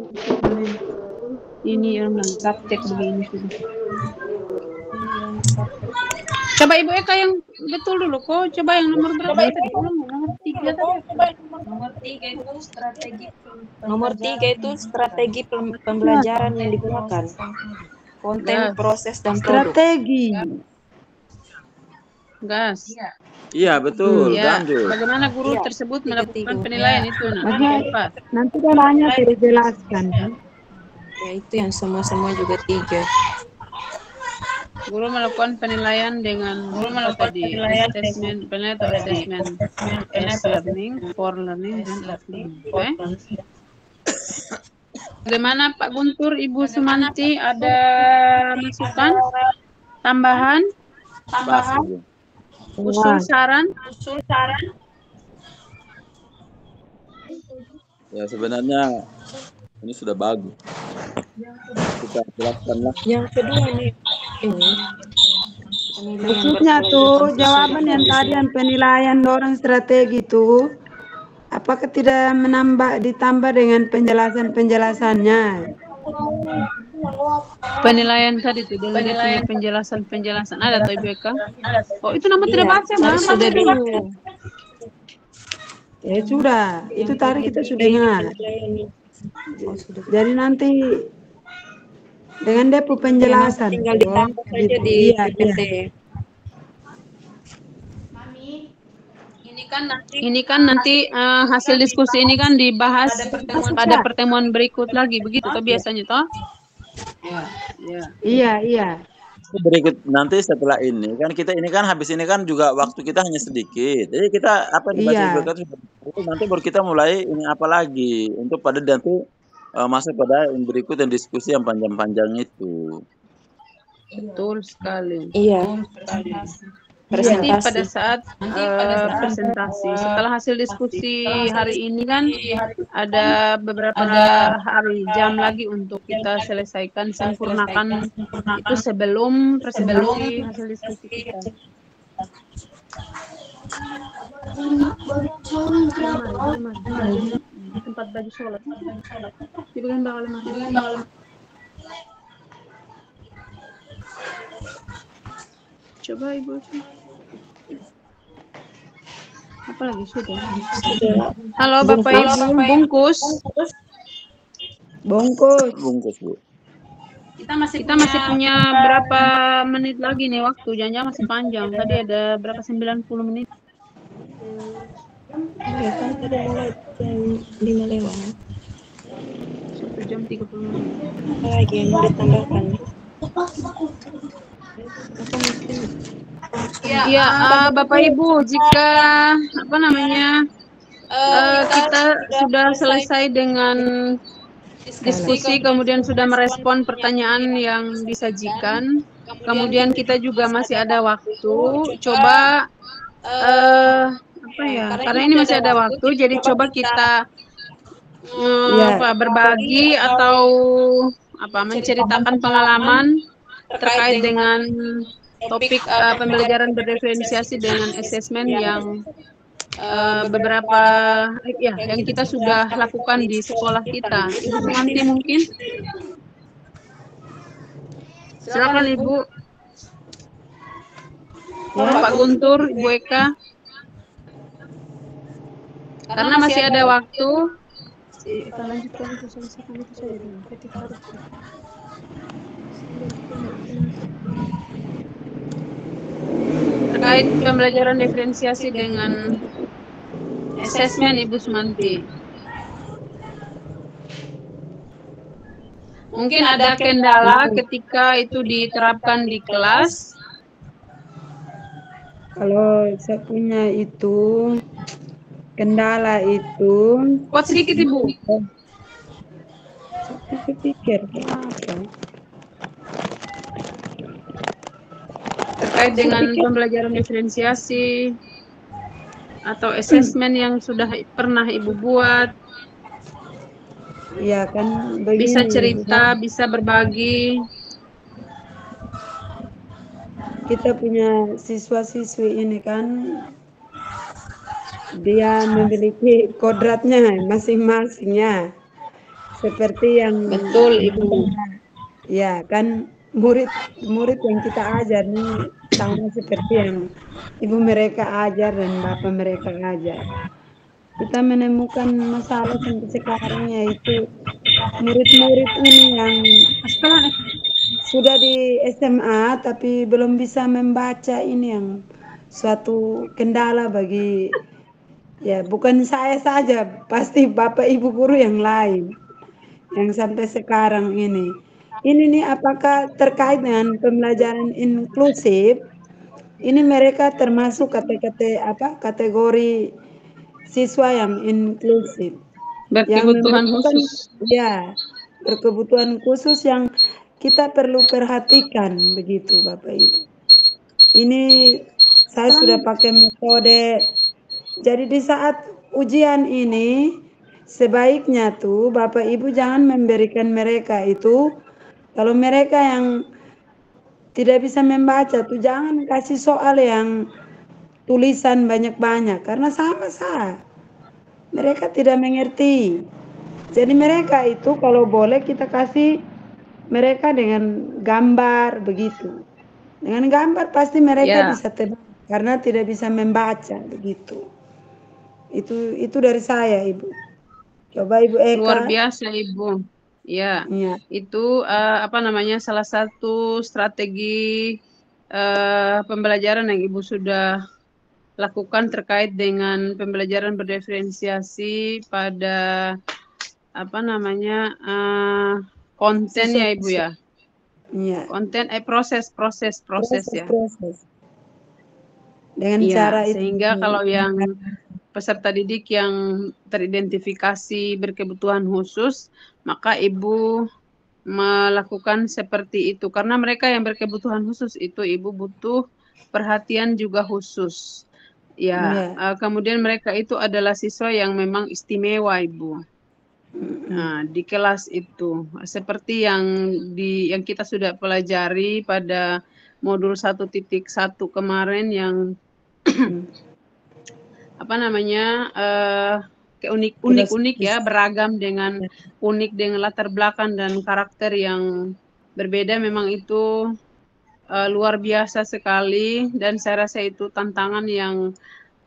S4: Ini yang bilang praktek begini sudah. Coba Ibu Eka yang betul dulu kok. Coba yang nomor berapa? Nomor 3 tadi.
S2: Nomor 3 itu strategi pembelajaran yang digunakan. Konten, proses, dan produk.
S1: Strategi.
S4: Gas.
S6: Iya, betul.
S4: Ya,
S6: Lanjut.
S4: bagaimana guru tersebut melakukan penilaian itu?
S1: Nanti dia nanya saya jelaskan.
S2: Ya, itu yang semua juga 3.
S4: Guru melakukan penilaian dengan assessment as learning, for learning, dan learning. Okay. Bagaimana Pak Guntur, Ibu Sumanti, ada masukan, tambahan, usul saran?
S6: Ya, sebenarnya ini sudah bagus. Kita jelaskanlah.
S2: Yang kedua nih,
S1: Maksudnya tuh jawaban yang tadi yang penilaian dorong strategi tuh, apakah tidak ditambah dengan penjelasannya?
S5: Penilaian tadi tuh dengan dia punya penjelasan ada tuh Ibu Eka. Oh itu nama tidak baca, Mas.
S2: Sudah dulu.
S1: Ya sudah, itu tadi kita sudah dengar. Jadi nanti dengan dia penjelasan.
S2: Tinggal ditambah saja di PPT.
S5: Ini kan nanti hasil diskusi ini kan dibahas pada pertemuan berikut lagi, begitu toh biasanya toh?
S1: Iya.
S6: Berikut nanti setelah ini kan kita ini kan habis ini kan juga waktu kita hanya sedikit. Jadi kita apa yang dibaca Ibu Eka itu nanti baru kita mulai ini apa lagi untuk pada nanti masuk pada yang berikut dan diskusi yang panjang-panjang itu.
S5: Betul sekali.
S2: Iya.
S5: Nanti pada saat presentasi setelah hasil diskusi hari ini kan ada beberapa hari jam lagi untuk kita selesaikan sempurnakan itu sebelum presentasi hasil diskusi kita. Tempat baju sholat di bagian bawah lemari. Coba Ibu. Apa lagi sudah? Halo Bapak Ibu, bungkus.
S6: Bungkus Bu.
S5: Kita masih punya berapa menit lagi nih waktu? Jangan-jangan masih panjang. Tadi ada berapa 90 menit.
S2: Ya kan tadi mulai jam 5 lewat.
S5: 1 jam 30 menit.
S2: Apa lagi yang mau ditambahkan?
S5: Ya, Bapak Ibu, jika kita sudah selesai dengan diskusi, kemudian sudah merespon pertanyaan yang disajikan, kemudian kita juga masih ada waktu, coba karena ini masih ada waktu, jadi coba kita berbagi atau menceritakan pengalaman terkait dengan topik pembelajaran berdiferensiasi dengan asesmen yang beberapa yang kita sudah lakukan di sekolah kita. Ibu Sumanti mungkin? Silakan Ibu. Pak Guntur, Ibu Eka. Karena masih ada waktu. Kita lanjutkan itu selesaikan itu saja dengan ketika terkait pembelajaran diferensiasi dengan asesmen Ibu Sumanti. Mungkin ada kendala ketika itu diterapkan di kelas.
S1: Kalau saya punya itu kendala itu.
S5: Kuat sedikit Ibu.
S1: Saya pikir apa?
S5: Terkait dengan pembelajaran diferensiasi atau asesmen yang sudah pernah Ibu buat.
S1: Iya kan begini,
S5: bisa cerita, bisa berbagi.
S1: Kita punya siswa-siswi ini kan dia memiliki kodratnya masing-masingnya. Seperti yang
S5: betul Ibu.
S1: Ya kan murid yang kita ajar nih sama seperti yang ibu mereka ajar dan bapak mereka ajar. Kita menemukan masalah sampai sekarang yaitu murid-murid ini yang sudah di SMA tapi belum bisa membaca, ini yang suatu kendala bagi bukan saya saja, pasti bapak ibu guru yang lain yang sampai sekarang ini. Ini nih apakah terkait dengan pembelajaran inklusif? Ini mereka termasuk kategori siswa yang inklusif.
S5: Berkebutuhan khusus.
S1: Ya, berkebutuhan khusus yang kita perlu perhatikan begitu Bapak Ibu. Ini saya sudah pakai metode. Jadi di saat ujian ini sebaiknya tuh Bapak Ibu jangan memberikan mereka itu, kalau mereka yang tidak bisa membaca tuh jangan kasih soal yang tulisan banyak-banyak karena sama sah. Mereka tidak mengerti. Jadi mereka itu kalau boleh kita kasih mereka dengan gambar begitu. Dengan gambar pasti mereka
S5: Ya,
S1: bisa tebak karena tidak bisa membaca begitu. Itu dari saya, Ibu. Coba Ibu
S5: luar
S1: Eka.
S5: biasa Ibu. Ya,
S1: Iya.
S5: itu apa namanya salah satu strategi pembelajaran yang Ibu sudah lakukan terkait dengan pembelajaran berdiferensiasi pada apa namanya konten ya Ibu ya.
S1: Iya.
S5: Konten proses ya.
S1: Proses. Dengan
S5: Iya,
S1: cara itu.
S5: sehingga kalau yang peserta didik yang teridentifikasi berkebutuhan khusus, maka Ibu melakukan seperti itu. Karena mereka yang berkebutuhan khusus itu Ibu butuh perhatian juga khusus. Ya, kemudian mereka itu adalah siswa yang memang istimewa Ibu. Nah, di kelas itu seperti yang kita sudah pelajari pada modul 1.1 kemarin yang apa namanya unik ya, beragam dengan unik dengan latar belakang dan karakter yang berbeda, memang itu luar biasa sekali, dan saya rasa itu tantangan yang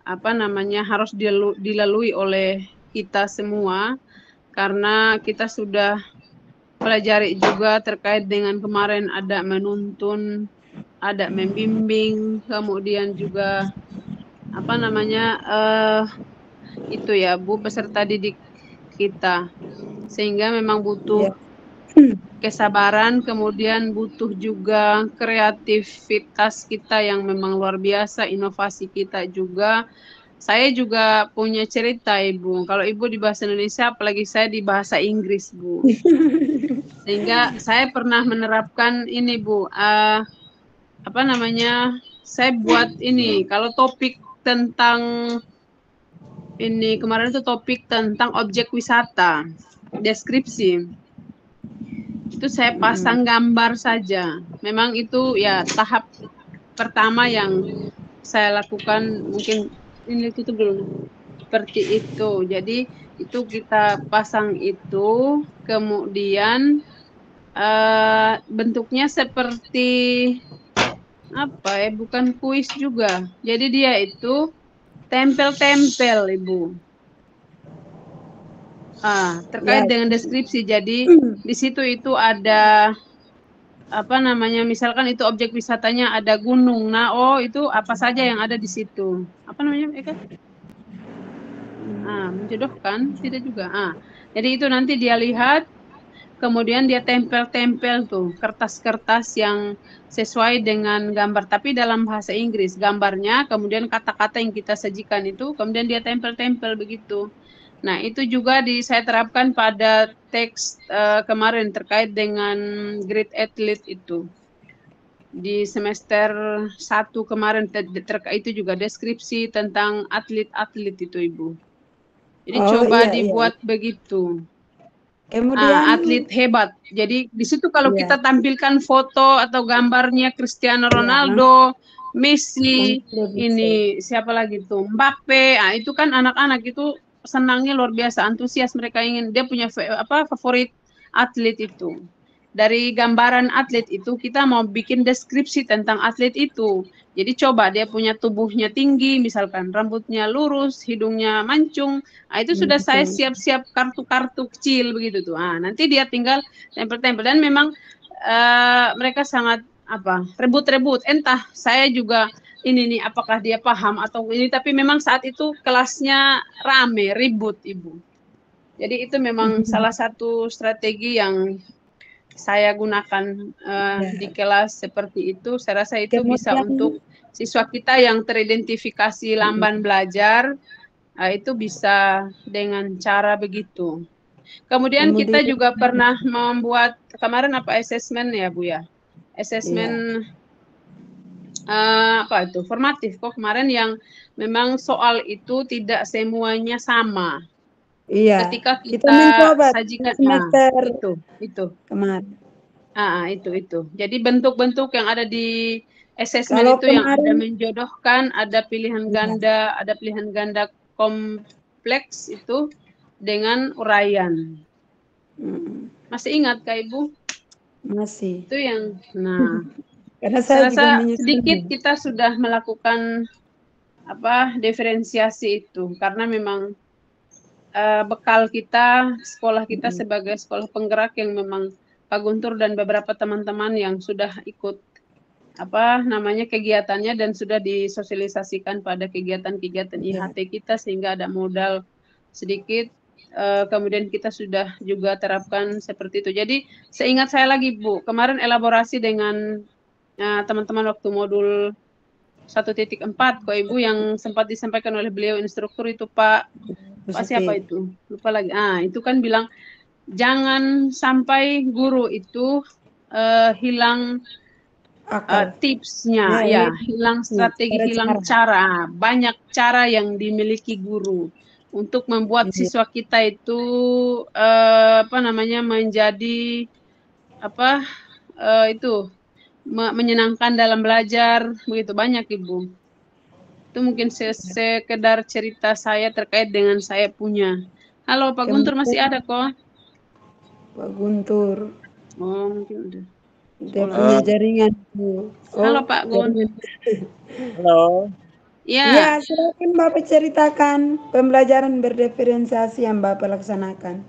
S5: apa namanya harus dilalui oleh kita semua, karena kita sudah pelajari juga terkait dengan kemarin ada menuntun, ada membimbing, kemudian juga apa namanya itu ya Bu peserta didik kita, sehingga memang butuh kesabaran, kemudian butuh juga kreativitas kita yang memang luar biasa, inovasi kita juga. Saya juga punya cerita Ibu, kalau Ibu di bahasa Indonesia, apalagi saya di bahasa Inggris Bu. Sehingga saya pernah menerapkan ini Bu, apa namanya, saya buat ini, kalau topik tentang ini kemarin itu topik tentang objek wisata, deskripsi. Itu saya pasang gambar saja. Memang itu ya tahap pertama yang saya lakukan, mungkin ini tutup dulu. Seperti itu. Jadi itu kita pasang itu, kemudian bentuknya seperti apa ya, bukan kuis juga. Jadi dia itu tempel-tempel Ibu. Terkait dengan deskripsi. Jadi di situ itu ada apa namanya, misalkan itu objek wisatanya ada gunung. Nah, oh itu apa saja yang ada di situ. Apa namanya, Eka? Menjodohkan, tidak juga. Jadi itu nanti dia lihat, kemudian dia tempel-tempel tuh kertas-kertas yang sesuai dengan gambar, tapi dalam bahasa Inggris gambarnya, kemudian kata-kata yang kita sajikan itu, kemudian dia tempel-tempel begitu. Nah, itu juga saya terapkan pada teks kemarin terkait dengan grade athlete itu. Di semester 1 kemarin terkait itu juga deskripsi tentang atlet-atlet itu Ibu. Jadi coba dibuat begitu. Kemudian atlet hebat. Jadi di situ kalau kita tampilkan foto atau gambarnya Cristiano Ronaldo, Messi, ini siapa lagi tuh, Mbappe, itu kan anak-anak itu senangnya luar biasa, antusias, mereka ingin, dia punya favorit atlet itu. Dari gambaran atlet itu kita mau bikin deskripsi tentang atlet itu. Jadi coba dia punya tubuhnya tinggi, misalkan rambutnya lurus, hidungnya mancung, itu sudah saya siap-siap kartu-kartu kecil begitu tuh. Nanti dia tinggal tempel-tempel, dan memang mereka sangat rebut-rebut. Entah saya juga ini nih apakah dia paham atau ini, tapi memang saat itu kelasnya rame, ribut Ibu. Jadi itu memang salah satu strategi yang saya gunakan di kelas seperti itu. Saya rasa itu bisa untuk siswa kita yang teridentifikasi lamban belajar, itu bisa dengan cara begitu. Kemudian kita juga pernah membuat kemarin asesmen ya Bu ya, asesmen formatif kok kemarin, yang memang soal itu tidak semuanya sama. Ketika kita mencoba sajikan
S1: semester
S5: itu
S1: kemarin.
S5: Itu. Jadi bentuk-bentuk yang ada di asesmen
S1: Kalau
S5: itu yang ada
S1: kemarin
S5: menjodohkan, ada pilihan ganda kompleks itu dengan uraian. Masih ingat Kak Ibu?
S1: masih.
S5: Itu yang, nah,
S1: Karena
S5: saya
S1: saya juga
S5: rasa sedikit
S1: menyusunnya.
S5: kita sudah melakukan diferensiasi itu karena memang bekal kita, sekolah kita sebagai sekolah penggerak yang memang Pak Guntur dan beberapa teman-teman yang sudah ikut kegiatannya dan sudah disosialisasikan pada kegiatan-kegiatan IHT kita sehingga ada modal sedikit. Kemudian kita sudah juga terapkan seperti itu. Jadi seingat saya lagi Bu, kemarin elaborasi dengan teman-teman waktu modul 1.4 Kok Ibu yang sempat disampaikan oleh beliau instruktur itu Pak siapa itu? Lupa lagi. Itu kan bilang jangan sampai guru itu hilang tipsnya, hilang strategi, hilang cara. Banyak cara yang dimiliki guru untuk membuat siswa kita itu menjadi menyenangkan dalam belajar, begitu banyak Ibu. Itu mungkin sekedar cerita saya terkait dengan saya punya. Halo Pak Guntur masih ada kok?
S1: Pak Guntur.
S5: Oh mungkin udah.
S1: Dia punya jaringan.
S5: Halo Pak Gun.
S6: Halo.
S1: Iya, silakan Bapak ceritakan pembelajaran berdiferensiasi yang Bapak laksanakan.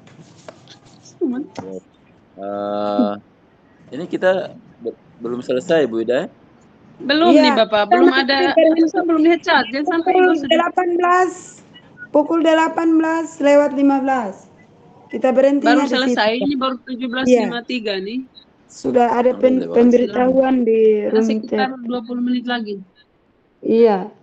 S6: Ini kita belum selesai Bu Ida?
S5: Belum nih Bapak, belum ada. Saya belum lihat chat. Jangan sampai Ibu sudah.
S1: Pukul 18:15. Kita berhentinya
S5: baru selesai, ini baru 17.53 nih.
S1: Sudah ada pemberitahuan di room
S5: sekitar 20 menit lagi.
S1: Iya.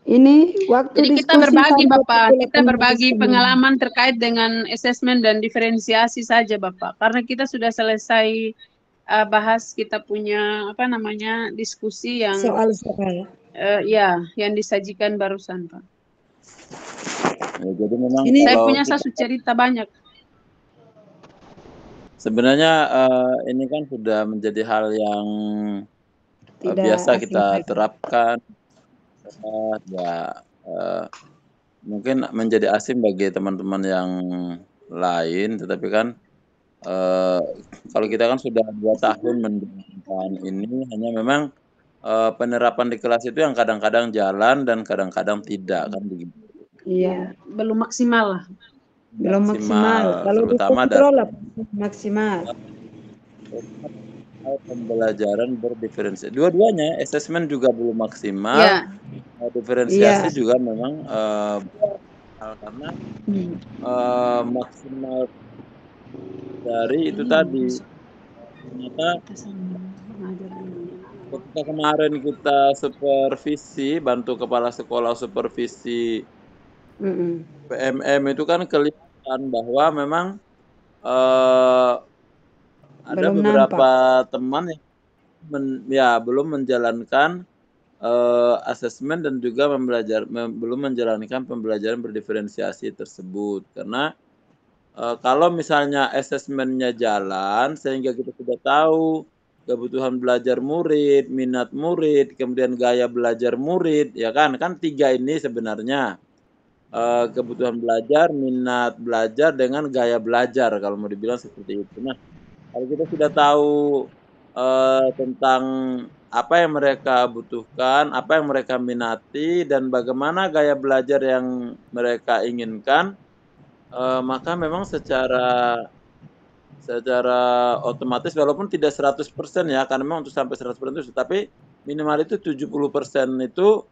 S1: Ini waktu
S5: jadi kita berbagi Bapak, kita berbagi pengalaman terkait dengan asesmen dan diferensiasi saja Bapak. Karena kita sudah selesai bahas, kita punya diskusi yang
S1: soal-soal.
S5: Yang disajikan barusan Pak.
S6: Jadi memang
S5: saya punya satu cerita banyak.
S6: Sebenarnya ini kan sudah menjadi hal yang biasa kita terapkan. Mungkin menjadi asing bagi teman-teman yang lain, tetapi kan kalau kita kan sudah 2 tahun menjalankan ini, hanya memang penerapan di kelas itu yang kadang-kadang jalan dan kadang-kadang tidak kan begitu.
S5: Iya, belum maksimal lah.
S1: Belum maksimal. Kalau
S6: terutama
S1: dikontrol maksimal.
S6: Pembelajaran berdiferensiasi. Dua-duanya, asesmen juga belum maksimal. Diferensiasi juga memang karena maksimal dari itu tadi. Ternyata ketika kemarin kita supervisi, bantu kepala sekolah supervisi PMM itu kan kelihatan bahwa memang ada beberapa teman yang belum menjalankan asesmen dan juga belum menjalankan pembelajaran berdiferensiasi tersebut. Karena kalau misalnya asesmennya jalan sehingga kita sudah tahu kebutuhan belajar murid, minat murid, kemudian gaya belajar murid, ya kan 3 ini sebenarnya kebutuhan belajar, minat belajar dengan gaya belajar kalau mau dibilang seperti itu. Nah, kalau kita sudah tahu tentang apa yang mereka butuhkan, apa yang mereka minati, dan bagaimana gaya belajar yang mereka inginkan, maka memang secara otomatis walaupun tidak 100% ya, karena memang untuk sampai 100% itu, tapi minimal itu 70% itu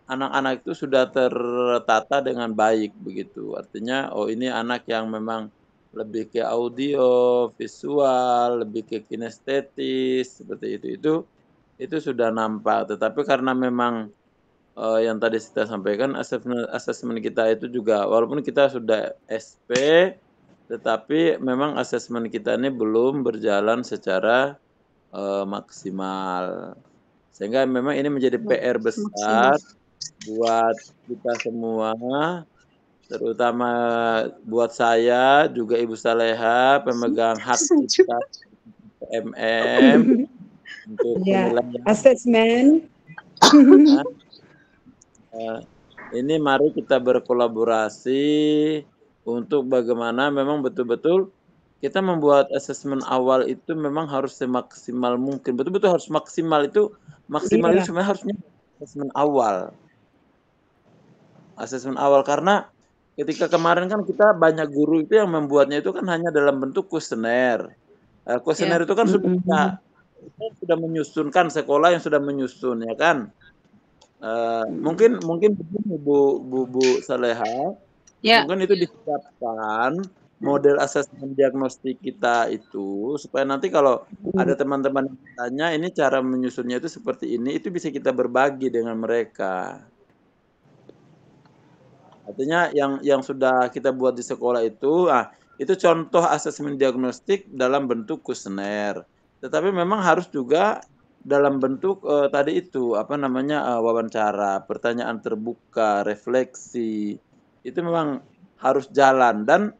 S6: anak-anak itu sudah tertata dengan baik begitu. Artinya ini anak yang memang lebih ke audio, visual, lebih ke kinestetis seperti itu sudah nampak. Tetapi karena memang yang tadi kita sampaikan asesmen kita itu juga walaupun kita sudah SP, tetapi memang asesmen kita ini belum berjalan secara maksimal. Sehingga memang ini menjadi PR besar buat kita semua, terutama buat saya juga Ibu Saleha, pemegang hak kita untuk
S1: Ya,
S6: penilaian.
S1: asesmen.
S6: Nah, ini mari kita berkolaborasi untuk bagaimana memang betul-betul kita membuat asesmen awal itu memang harus semaksimal mungkin. Betul-betul harus maksimal itu
S1: Iya.
S6: sebenarnya harusnya asesmen awal. Asesmen awal karena ketika kemarin kan kita banyak guru itu yang membuatnya itu kan hanya dalam bentuk kuesioner. Kuesioner itu kan sudah menyusunkan sekolah yang sudah menyusun ya kan. Mungkin begini Bu Saleha,
S5: Ya,
S6: mungkin itu disiapkan model asesmen diagnostik kita itu supaya nanti kalau ada teman-teman yang tanya ini cara menyusunnya itu seperti ini, itu bisa kita berbagi dengan mereka. Artinya yang sudah kita buat di sekolah itu, itu contoh asesmen diagnostik dalam bentuk kuesioner. Tetapi memang harus juga dalam bentuk tadi itu wawancara, pertanyaan terbuka, refleksi. Itu memang harus jalan dan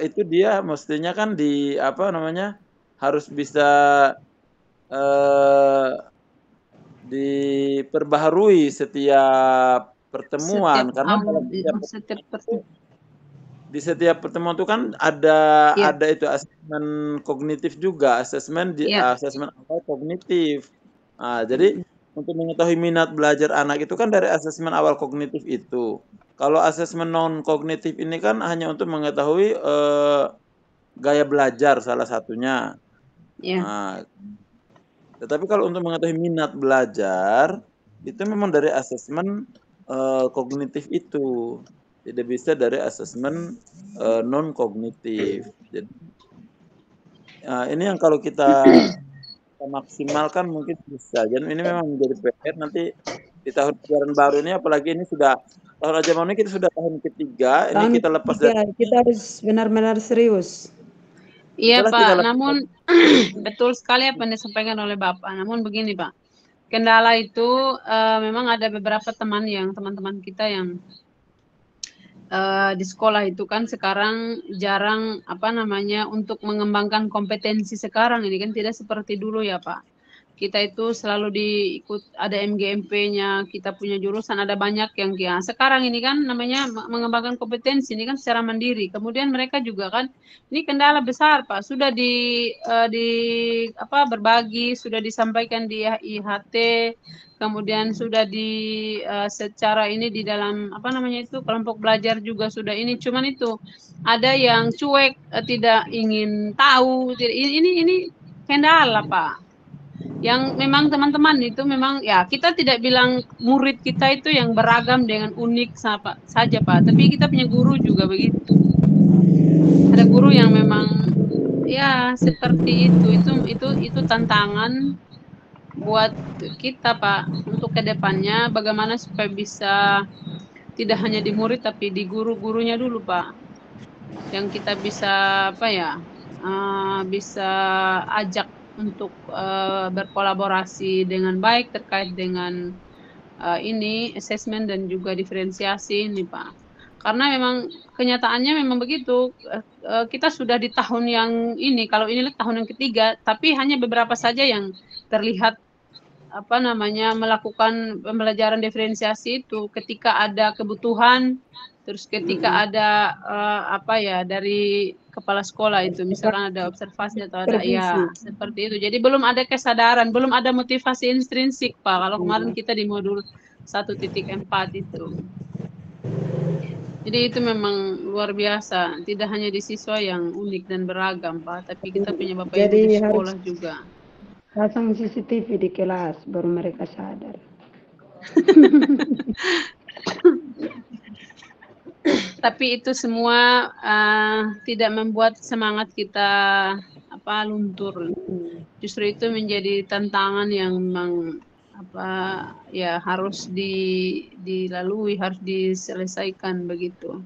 S6: itu dia mestinya kan harus bisa diperbaharui setiap pertemuan karena di setiap pertemuan itu kan ada itu asesmen kognitif juga, asesmen awal kognitif. Jadi untuk mengetahui minat belajar anak itu kan dari asesmen awal kognitif itu. Kalau asesmen non kognitif ini kan hanya untuk mengetahui gaya belajar salah satunya. Tetapi kalau untuk mengetahui minat belajar itu memang dari asesmen kognitif itu. Tidak bisa dari asesmen non kognitif. Jadi ini yang kalau kita maksimalkan mungkin bisa. Jadi ini memang menjadi PR nanti di tahun ajaran baru ini, apalagi ini sudah tahun ajaran ini kita sudah tahun ketiga. Ini kita lepas dari
S1: kita harus benar-benar serius.
S5: Iya Pak, namun betul sekali apa yang disampaikan oleh Bapak. Namun begini Pak, kendala itu memang ada beberapa teman-teman kita yang di sekolah itu kan sekarang jarang untuk mengembangkan kompetensi sekarang ini kan tidak seperti dulu ya Pak. Kita itu selalu diikut ada MGMP-nya, kita punya jurusan ada banyak yang sekarang ini kan namanya mengembangkan kompetensi ini kan secara mandiri. Kemudian mereka juga kan ini kendala besar Pak, sudah berbagi, sudah disampaikan di IHT, kemudian sudah secara ini di dalam kelompok belajar juga sudah ini, cuman itu ada yang cuek, tidak ingin tahu. Ini kendala Pak. Yang memang teman-teman itu memang ya kita tidak bilang murid kita itu yang beragam dengan unik saja Pak, tapi kita punya guru juga begitu. Ada guru yang memang ya seperti itu tantangan buat kita Pak untuk kedepannya bagaimana supaya bisa tidak hanya di murid tapi di guru-gurunya dulu Pak, yang kita bisa bisa ajak untuk berkolaborasi dengan baik terkait dengan ini asesmen dan juga diferensiasi ini Pak. Karena memang kenyataannya memang begitu, kita sudah di tahun yang ini, kalau ini tahun yang ketiga, tapi hanya beberapa saja yang terlihat melakukan pembelajaran diferensiasi itu ketika ada kebutuhan, terus ketika ada dari kepala sekolah itu misalkan ada observasi atau ada seperti itu. Jadi belum ada kesadaran, belum ada motivasi intrinsik Pak. Kalau kemarin kita di modul 1.4 itu. Jadi itu memang luar biasa, tidak hanya di siswa yang unik dan beragam Pak, tapi kita punya Bapak Ibu di sekolah juga.
S1: Pasang CCTV di kelas baru mereka sadar.
S5: Tapi itu semua tidak membuat semangat kita luntur. Justru itu menjadi tantangan yang memang harus dilalui, harus diselesaikan begitu.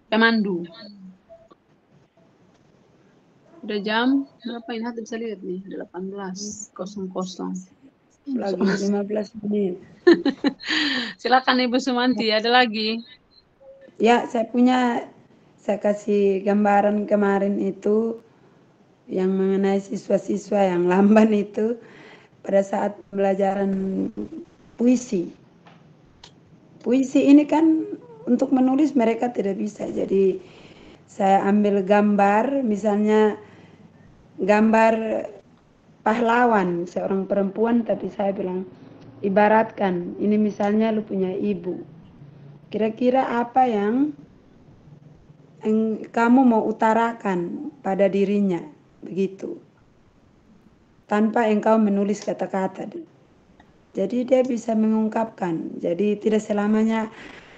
S5: Pemandu. Udah jam berapa ini? Bisa lihat nih, 18.00.
S1: Lagi 15 menit.
S5: Silakan Ibu Sumanti, ada lagi?
S1: Ya, saya kasih gambaran kemarin itu yang mengenai siswa-siswa yang lamban itu pada saat pembelajaran puisi. Puisi ini kan untuk menulis mereka tidak bisa. Jadi saya ambil gambar, misalnya gambar pahlawan seorang perempuan, tapi saya bilang ibaratkan ini misalnya lu punya ibu. Kira-kira apa yang kamu mau utarakan pada dirinya, begitu. Tanpa engkau menulis kata-kata. Jadi dia bisa mengungkapkan. Jadi tidak selamanya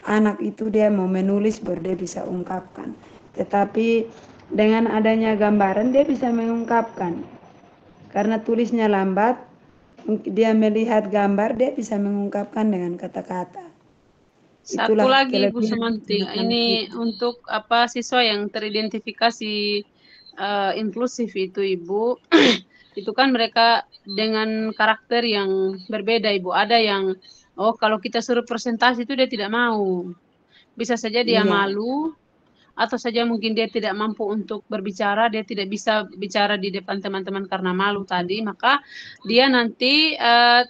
S1: anak itu dia mau menulis baru dia bisa ungkapkan. Tetapi dengan adanya gambaran dia bisa mengungkapkan. Karena tulisnya lambat, dia melihat gambar dia bisa mengungkapkan dengan kata-kata.
S5: Satu lagi Bu Sumanti, ini untuk apa siswa yang teridentifikasi inklusif itu Ibu, itu kan mereka dengan karakter yang berbeda Ibu. Ada yang kalau kita suruh presentasi itu dia tidak mau. Bisa saja dia malu, atau saja mungkin dia tidak mampu untuk berbicara, dia tidak bisa bicara di depan teman-teman karena malu tadi, maka dia nanti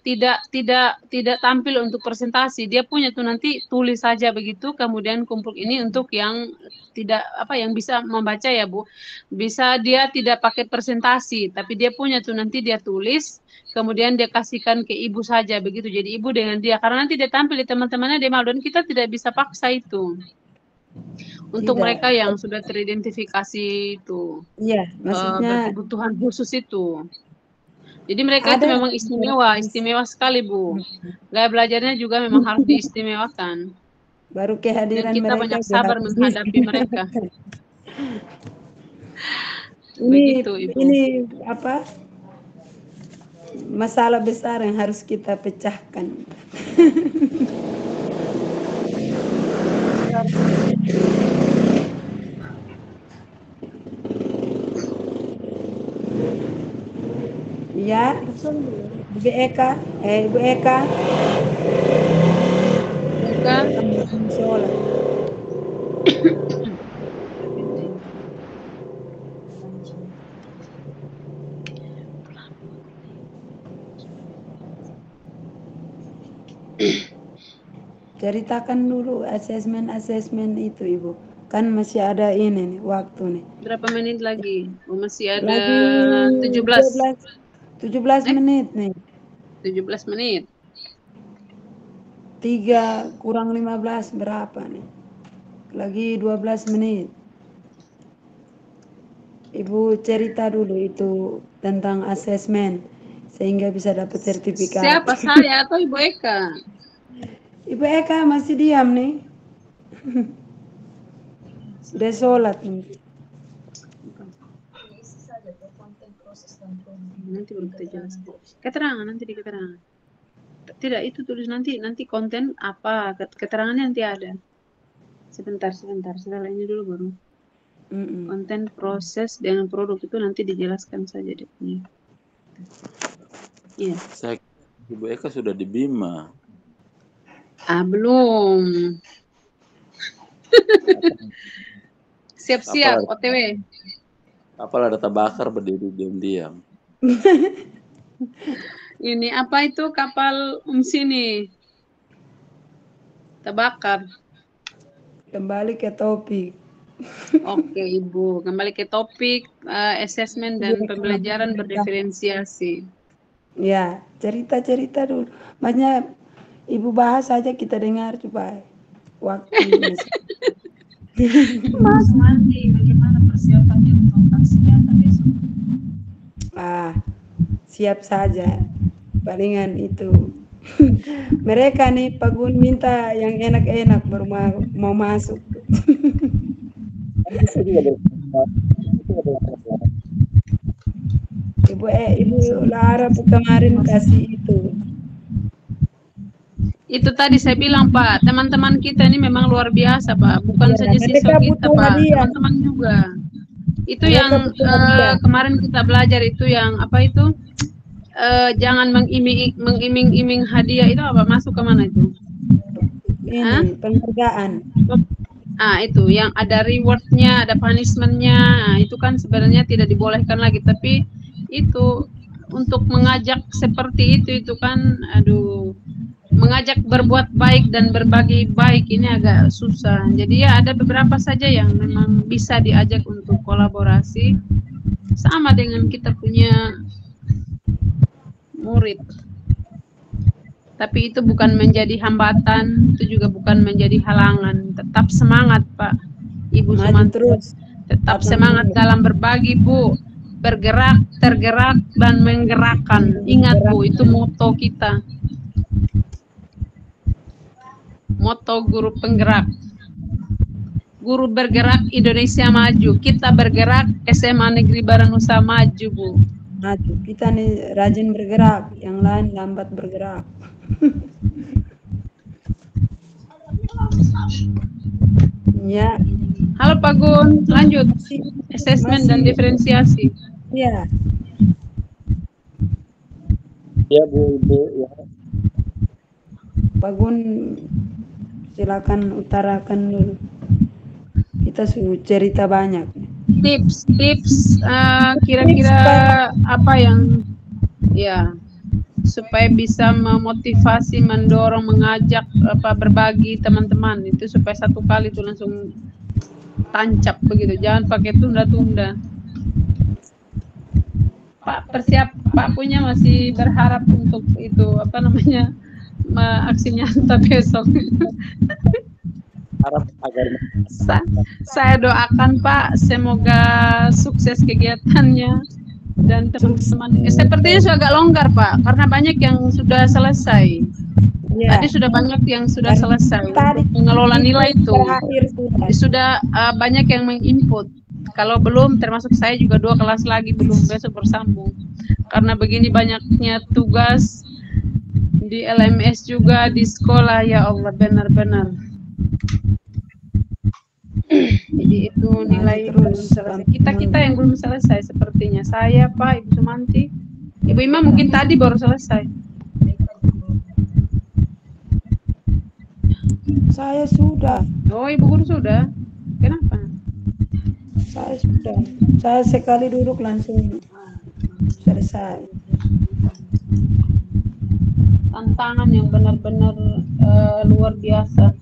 S5: tidak tampil untuk presentasi. Dia punya tuh nanti tulis saja begitu, kemudian kumpul ini untuk yang tidak yang bisa membaca ya Bu. Bisa dia tidak pakai presentasi, tapi dia punya tuh nanti dia tulis, kemudian dia kasihkan ke ibu saja begitu. Jadi ibu dengan dia, karena nanti dia tampil di teman-temannya dia malu dan kita tidak bisa paksa itu. Untuk mereka yang sudah teridentifikasi itu,
S1: maksudnya
S5: berkebutuhan khusus itu. Jadi mereka itu memang istimewa sekali Bu. Gaya belajarnya juga memang harus diistimewakan.
S1: Baru kehadiran
S5: dan kita
S1: mereka
S5: banyak sabar menghadapi mereka.
S1: Begitu, Ibu. Ini masalah besar yang harus kita pecahkan. Ya, Ibu Eka. Ceritakan dulu asesmen itu Ibu. Kan masih ada ini nih waktu nih.
S5: Berapa menit lagi? Masih ada
S1: 17 menit nih.
S5: 17 menit.
S1: 3 kurang 15 berapa nih? Lagi 12 menit. Ibu cerita dulu itu tentang asesmen sehingga bisa dapat sertifikat.
S5: Siapa, saya atau Ibu Eka?
S1: Ibu Eka masih diam nih. Sudah sholat nih.
S5: Nanti baru kita jelaskan. Keterangan nanti di keterangan. Tidak, itu tulis nanti konten apa, keterangannya nanti ada. Sebentar, setelah ini dulu baru. Konten, proses dengan produk itu nanti dijelaskan saja deh. Iya.
S6: Saya Ibu Eka sudah di Bima.
S5: Belum. Siap-siap OTW.
S6: Apalah data bakar berdiri diam-diam.
S5: Ini apa itu kapal sini? Terbakar.
S1: Kembali ke topik.
S5: Oke Ibu, kembali ke topik asesmen dan pembelajaran berdiferensiasi.
S1: Ya, cerita dulu. Maksudnya Ibu bahas saja kita dengar coba. Waktu
S2: Mas Mandi, bagaimana persiapannya untuk kesehatan besok?
S1: Siap saja. Palingan itu. Mereka nih Pak Gun minta yang enak-enak baru mau masuk. Ibu Lara kemarin kasih itu.
S5: Itu tadi saya bilang Pak, teman-teman kita ini memang luar biasa Pak, bukan saja siswa kita Pak, teman-teman juga. Itu yang kemarin kita belajar itu yang apa itu jangan mengiming-iming hadiah itu apa, masuk ke mana itu?
S1: Ini penghargaan.
S5: Itu yang ada rewardnya, ada punishmentnya. Itu kan sebenarnya tidak dibolehkan lagi. Tapi itu untuk mengajak seperti itu kan, aduh, mengajak berbuat baik dan berbagi baik ini agak susah. Jadi ya ada beberapa saja yang memang bisa diajak untuk kolaborasi, sama dengan kita punya murid. Tapi itu bukan menjadi hambatan, itu juga bukan menjadi halangan. Tetap semangat, Pak, Ibu Sumanti.
S1: Terus.
S5: Tetap semangat dalam berbagi, Bu. Bergerak, tergerak, dan menggerakkan. Ingat, Bu, itu moto kita. Moto guru penggerak. Guru bergerak, Indonesia maju. Kita bergerak, SMA Negeri Baranusa maju, Bu.
S1: Maju. Kita nih rajin bergerak, yang lain lambat bergerak. Ya.
S5: Halo Pak Gun, lanjut. Asesmen dan diferensiasi.
S1: Iya.
S6: Ya Bu, Ibu. Ya.
S1: Pak Gun, silakan utarakan dulu. Kita sudah cerita banyak.
S5: Tips kira-kira apa yang ya supaya bisa memotivasi, mendorong, mengajak berbagi teman-teman itu supaya satu kali itu langsung tancap begitu, jangan pakai tunda-tunda. Pak punya masih berharap untuk itu aksi nyata besok.
S6: Harap agar
S5: saya doakan Pak, semoga sukses kegiatannya dan teman-teman. Sepertinya sudah agak longgar Pak, karena banyak yang sudah selesai. Ya. Tadi sudah banyak yang sudah selesai mengelola nilai itu. Sudah banyak yang menginput. Kalau belum, termasuk saya juga 2 kelas lagi belum, besok bersambung. Karena begini banyaknya tugas di LMS juga di sekolah, ya Allah, benar-benar. Jadi itu nilai belum selesai. Kita yang belum selesai sepertinya. Saya, Pak, Ibu Sumanti, Ibu Ima mungkin tadi baru selesai.
S1: Saya sudah.
S5: Oh, Ibu Guru sudah. Kenapa?
S1: Saya sudah. Saya sekali duduk langsung selesai.
S5: Tantangan yang benar-benar luar biasa.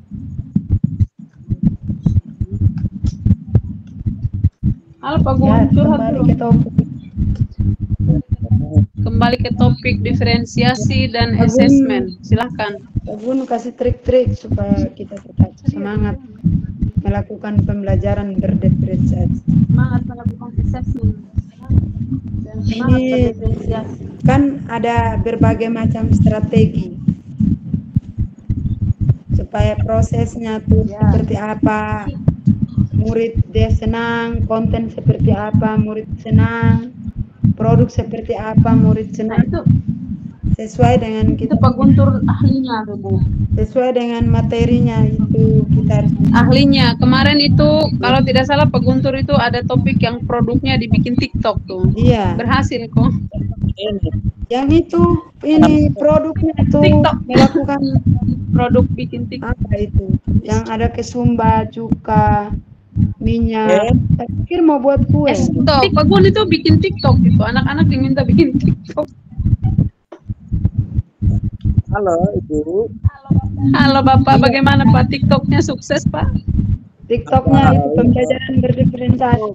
S5: Halo Pak Gun, curhat dulu. Kembali ke topik diferensiasi dan asesmen. Silahkan.
S1: Pak Gun kasih trik-trik supaya kita tetap semangat melakukan pembelajaran berdiferensiasi.
S5: Semangat melakukan asesmen dan semangat berdiferensiasi.
S1: Kan ada berbagai macam strategi supaya prosesnya tuh seperti apa. Murid dia senang, konten seperti apa, murid senang, produk seperti apa, murid senang. Itu sesuai dengan kita.
S5: Itu Pak Guntur ahlinya tuh Bu.
S1: Sesuai dengan materinya itu kita harus.
S5: Ahlinya kemarin itu kalau tidak salah Pak Guntur itu ada topik yang produknya dibikin TikTok tuh.
S1: Iya.
S5: Berhasil kok.
S1: Yang itu ini produknya itu TikTok. Melakukan
S5: produk bikin TikTok.
S1: Apa itu? Yang ada kesumba, cuka, minyak. Saya pikir mau buat kue.
S5: Pak Gun itu bikin TikTok gitu. Anak-anak diminta bikin TikTok.
S6: Halo Ibu.
S5: Halo Bapak, bagaimana Pak? TikToknya sukses Pak?
S1: TikToknya itu pembelajaran berdiferensiasi.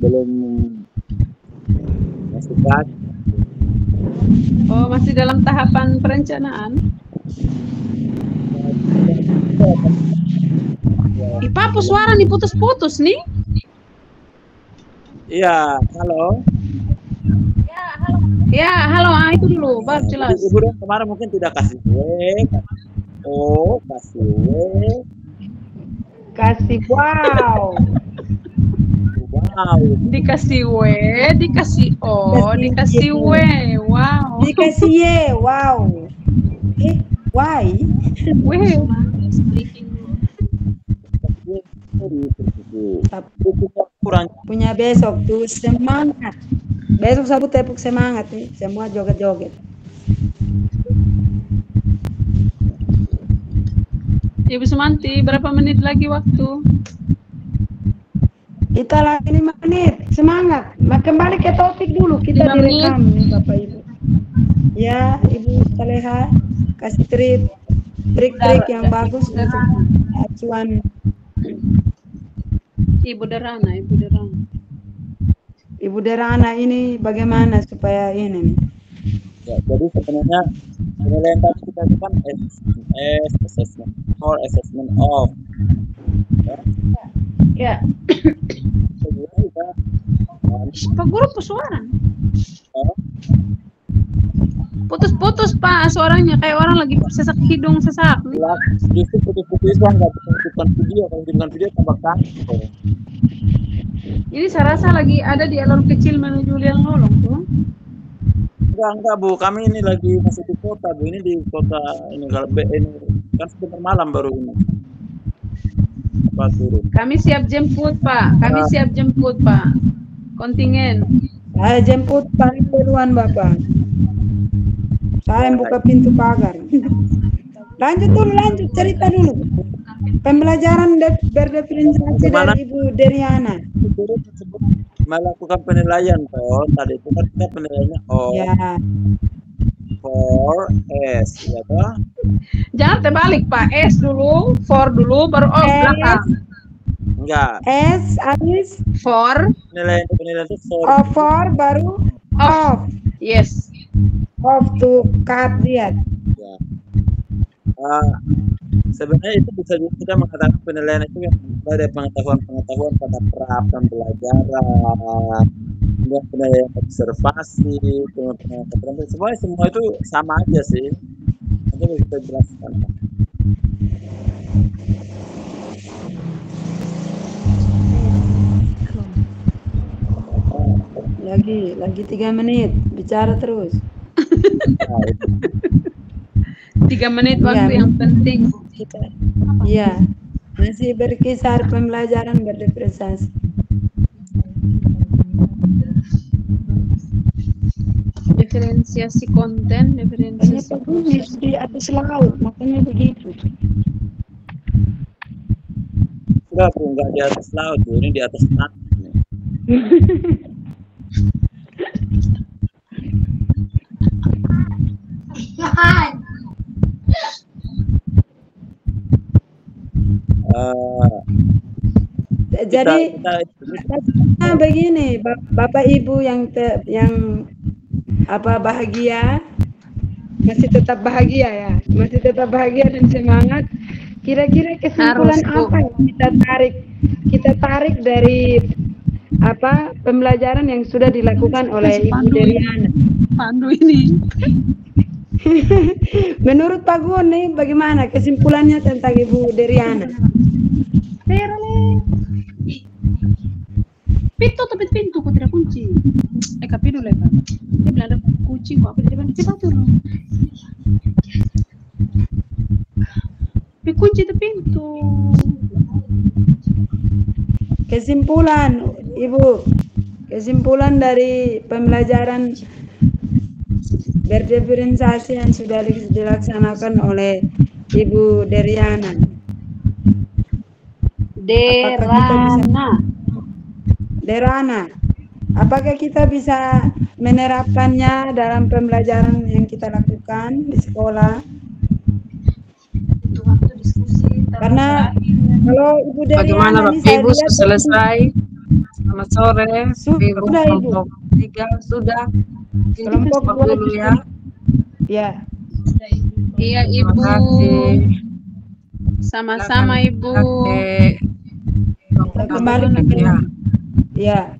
S6: Belum masih pas.
S5: Oh, masih dalam tahapan perencanaan. Pak, suara nih putus-putus nih.
S6: Iya, halo.
S5: Ya, halo. Itu dulu, baru jelas.
S6: Ibu kemarin mungkin tidak kasih W. Oh, kasih W.
S1: Kasih wow.
S6: Wow.
S5: Dikasih W, dikasih O, dikasih W. Wow.
S1: Dikasih Y, wow. Why?
S5: W.
S6: Kurang
S1: punya besok tuh semangat. Besok Sabu tepuk semangat nih, semua joget-joget.
S5: Ibu Sumanti, berapa menit lagi waktu?
S1: Kita lagi 5 menit, semangat. Kembali ke topik dulu, kita
S5: 5 menit.
S1: direkam nih Bapak Ibu. Ya, Ibu Saleha, kasih trik-trik yang bagus untuk acuan.
S5: Ibu Derana.
S1: Ibu Derana ini bagaimana supaya ini nih?
S6: Ya, jadi sebenarnya penilaian tadi kita itu kan assessment or assessment of.
S5: Ya.
S6: Sebenarnya kita
S5: Pak Guru suara.
S6: oh,
S5: Putus-putus Pak suaranya kayak orang lagi sesak hidung sesak.
S6: justru putus-putus nggak bisa hidupkan video, kalau hidupkan video tambah kantor.
S5: Ini saya rasa lagi ada di alur kecil menuju Liang Lolong tuh.
S6: Enggak Bu, kami ini lagi masih di kota Bu, ini di kota ini kalau ini kan sebentar malam baru ini. Pak turun.
S5: Kami siap jemput Pak, kontingen.
S1: Saya jemput paling duluan Bapak. Saya buka pintu pagar. Lanjut cerita dulu. Pembelajaran berdiferensiasi dari Ibu Deriana.
S6: Melakukan penilaian toh, tadi itu kan kita penilaiannya
S1: Ya.
S6: for S, ya toh?
S5: Jangan terbalik Pak, S dulu, for dulu, baru off belakang.
S6: Enggak.
S1: S habis
S5: For,
S6: Penilaian itu for.
S1: for baru off.
S5: yes.
S1: Off to cut dia.
S6: Ya. Sebenarnya itu bisa kita mengatakan penilaian itu yang dari pengetahuan pada pra pembelajaran, kemudian penilaian observasi, penilaian semua itu sama aja sih. Nanti kita jelaskan.
S1: Lagi 3 menit, bicara terus.
S5: 3 menit waktu yang penting.
S1: Iya, masih berkisar pembelajaran berdiferensiasi.
S5: Diferensiasi konten, diferensiasi
S1: Ini di atas laut, makanya begitu.
S6: Enggak di atas laut, ini di atas tanah.
S1: Jadi begini, Bapak Ibu yang bahagia, masih tetap bahagia ya, dan semangat. Kira-kira kesimpulan apa yang kita tarik dari pembelajaran yang sudah dilakukan oleh Ibu Deriana?
S5: Pandu ini.
S1: Menurut Pak Gun nih, bagaimana kesimpulannya tentang Ibu Deriana?
S5: Pintu kok tidak kunci. Kapi dulu ya Pak. Dia bilang ada kucing kok, apa di depan kita tuh. Kunci itu pintu.
S1: Kesimpulan Ibu, kesimpulan dari pembelajaran berdiferensiasi yang sudah dilaksanakan oleh Ibu Deriana. Derana, apakah kita bisa menerapkannya dalam pembelajaran yang kita lakukan di sekolah? Karena kalau Ibu Deriana,
S3: bagaimana Bapak Ibu selesai? Selamat sore.
S1: Sudah Ibu.
S3: 3 sudah.
S1: Kelompok 2
S3: dulu ya.
S1: Ya.
S5: Iya Ibu. Sama-sama Ibu.
S1: Kembali. Ya.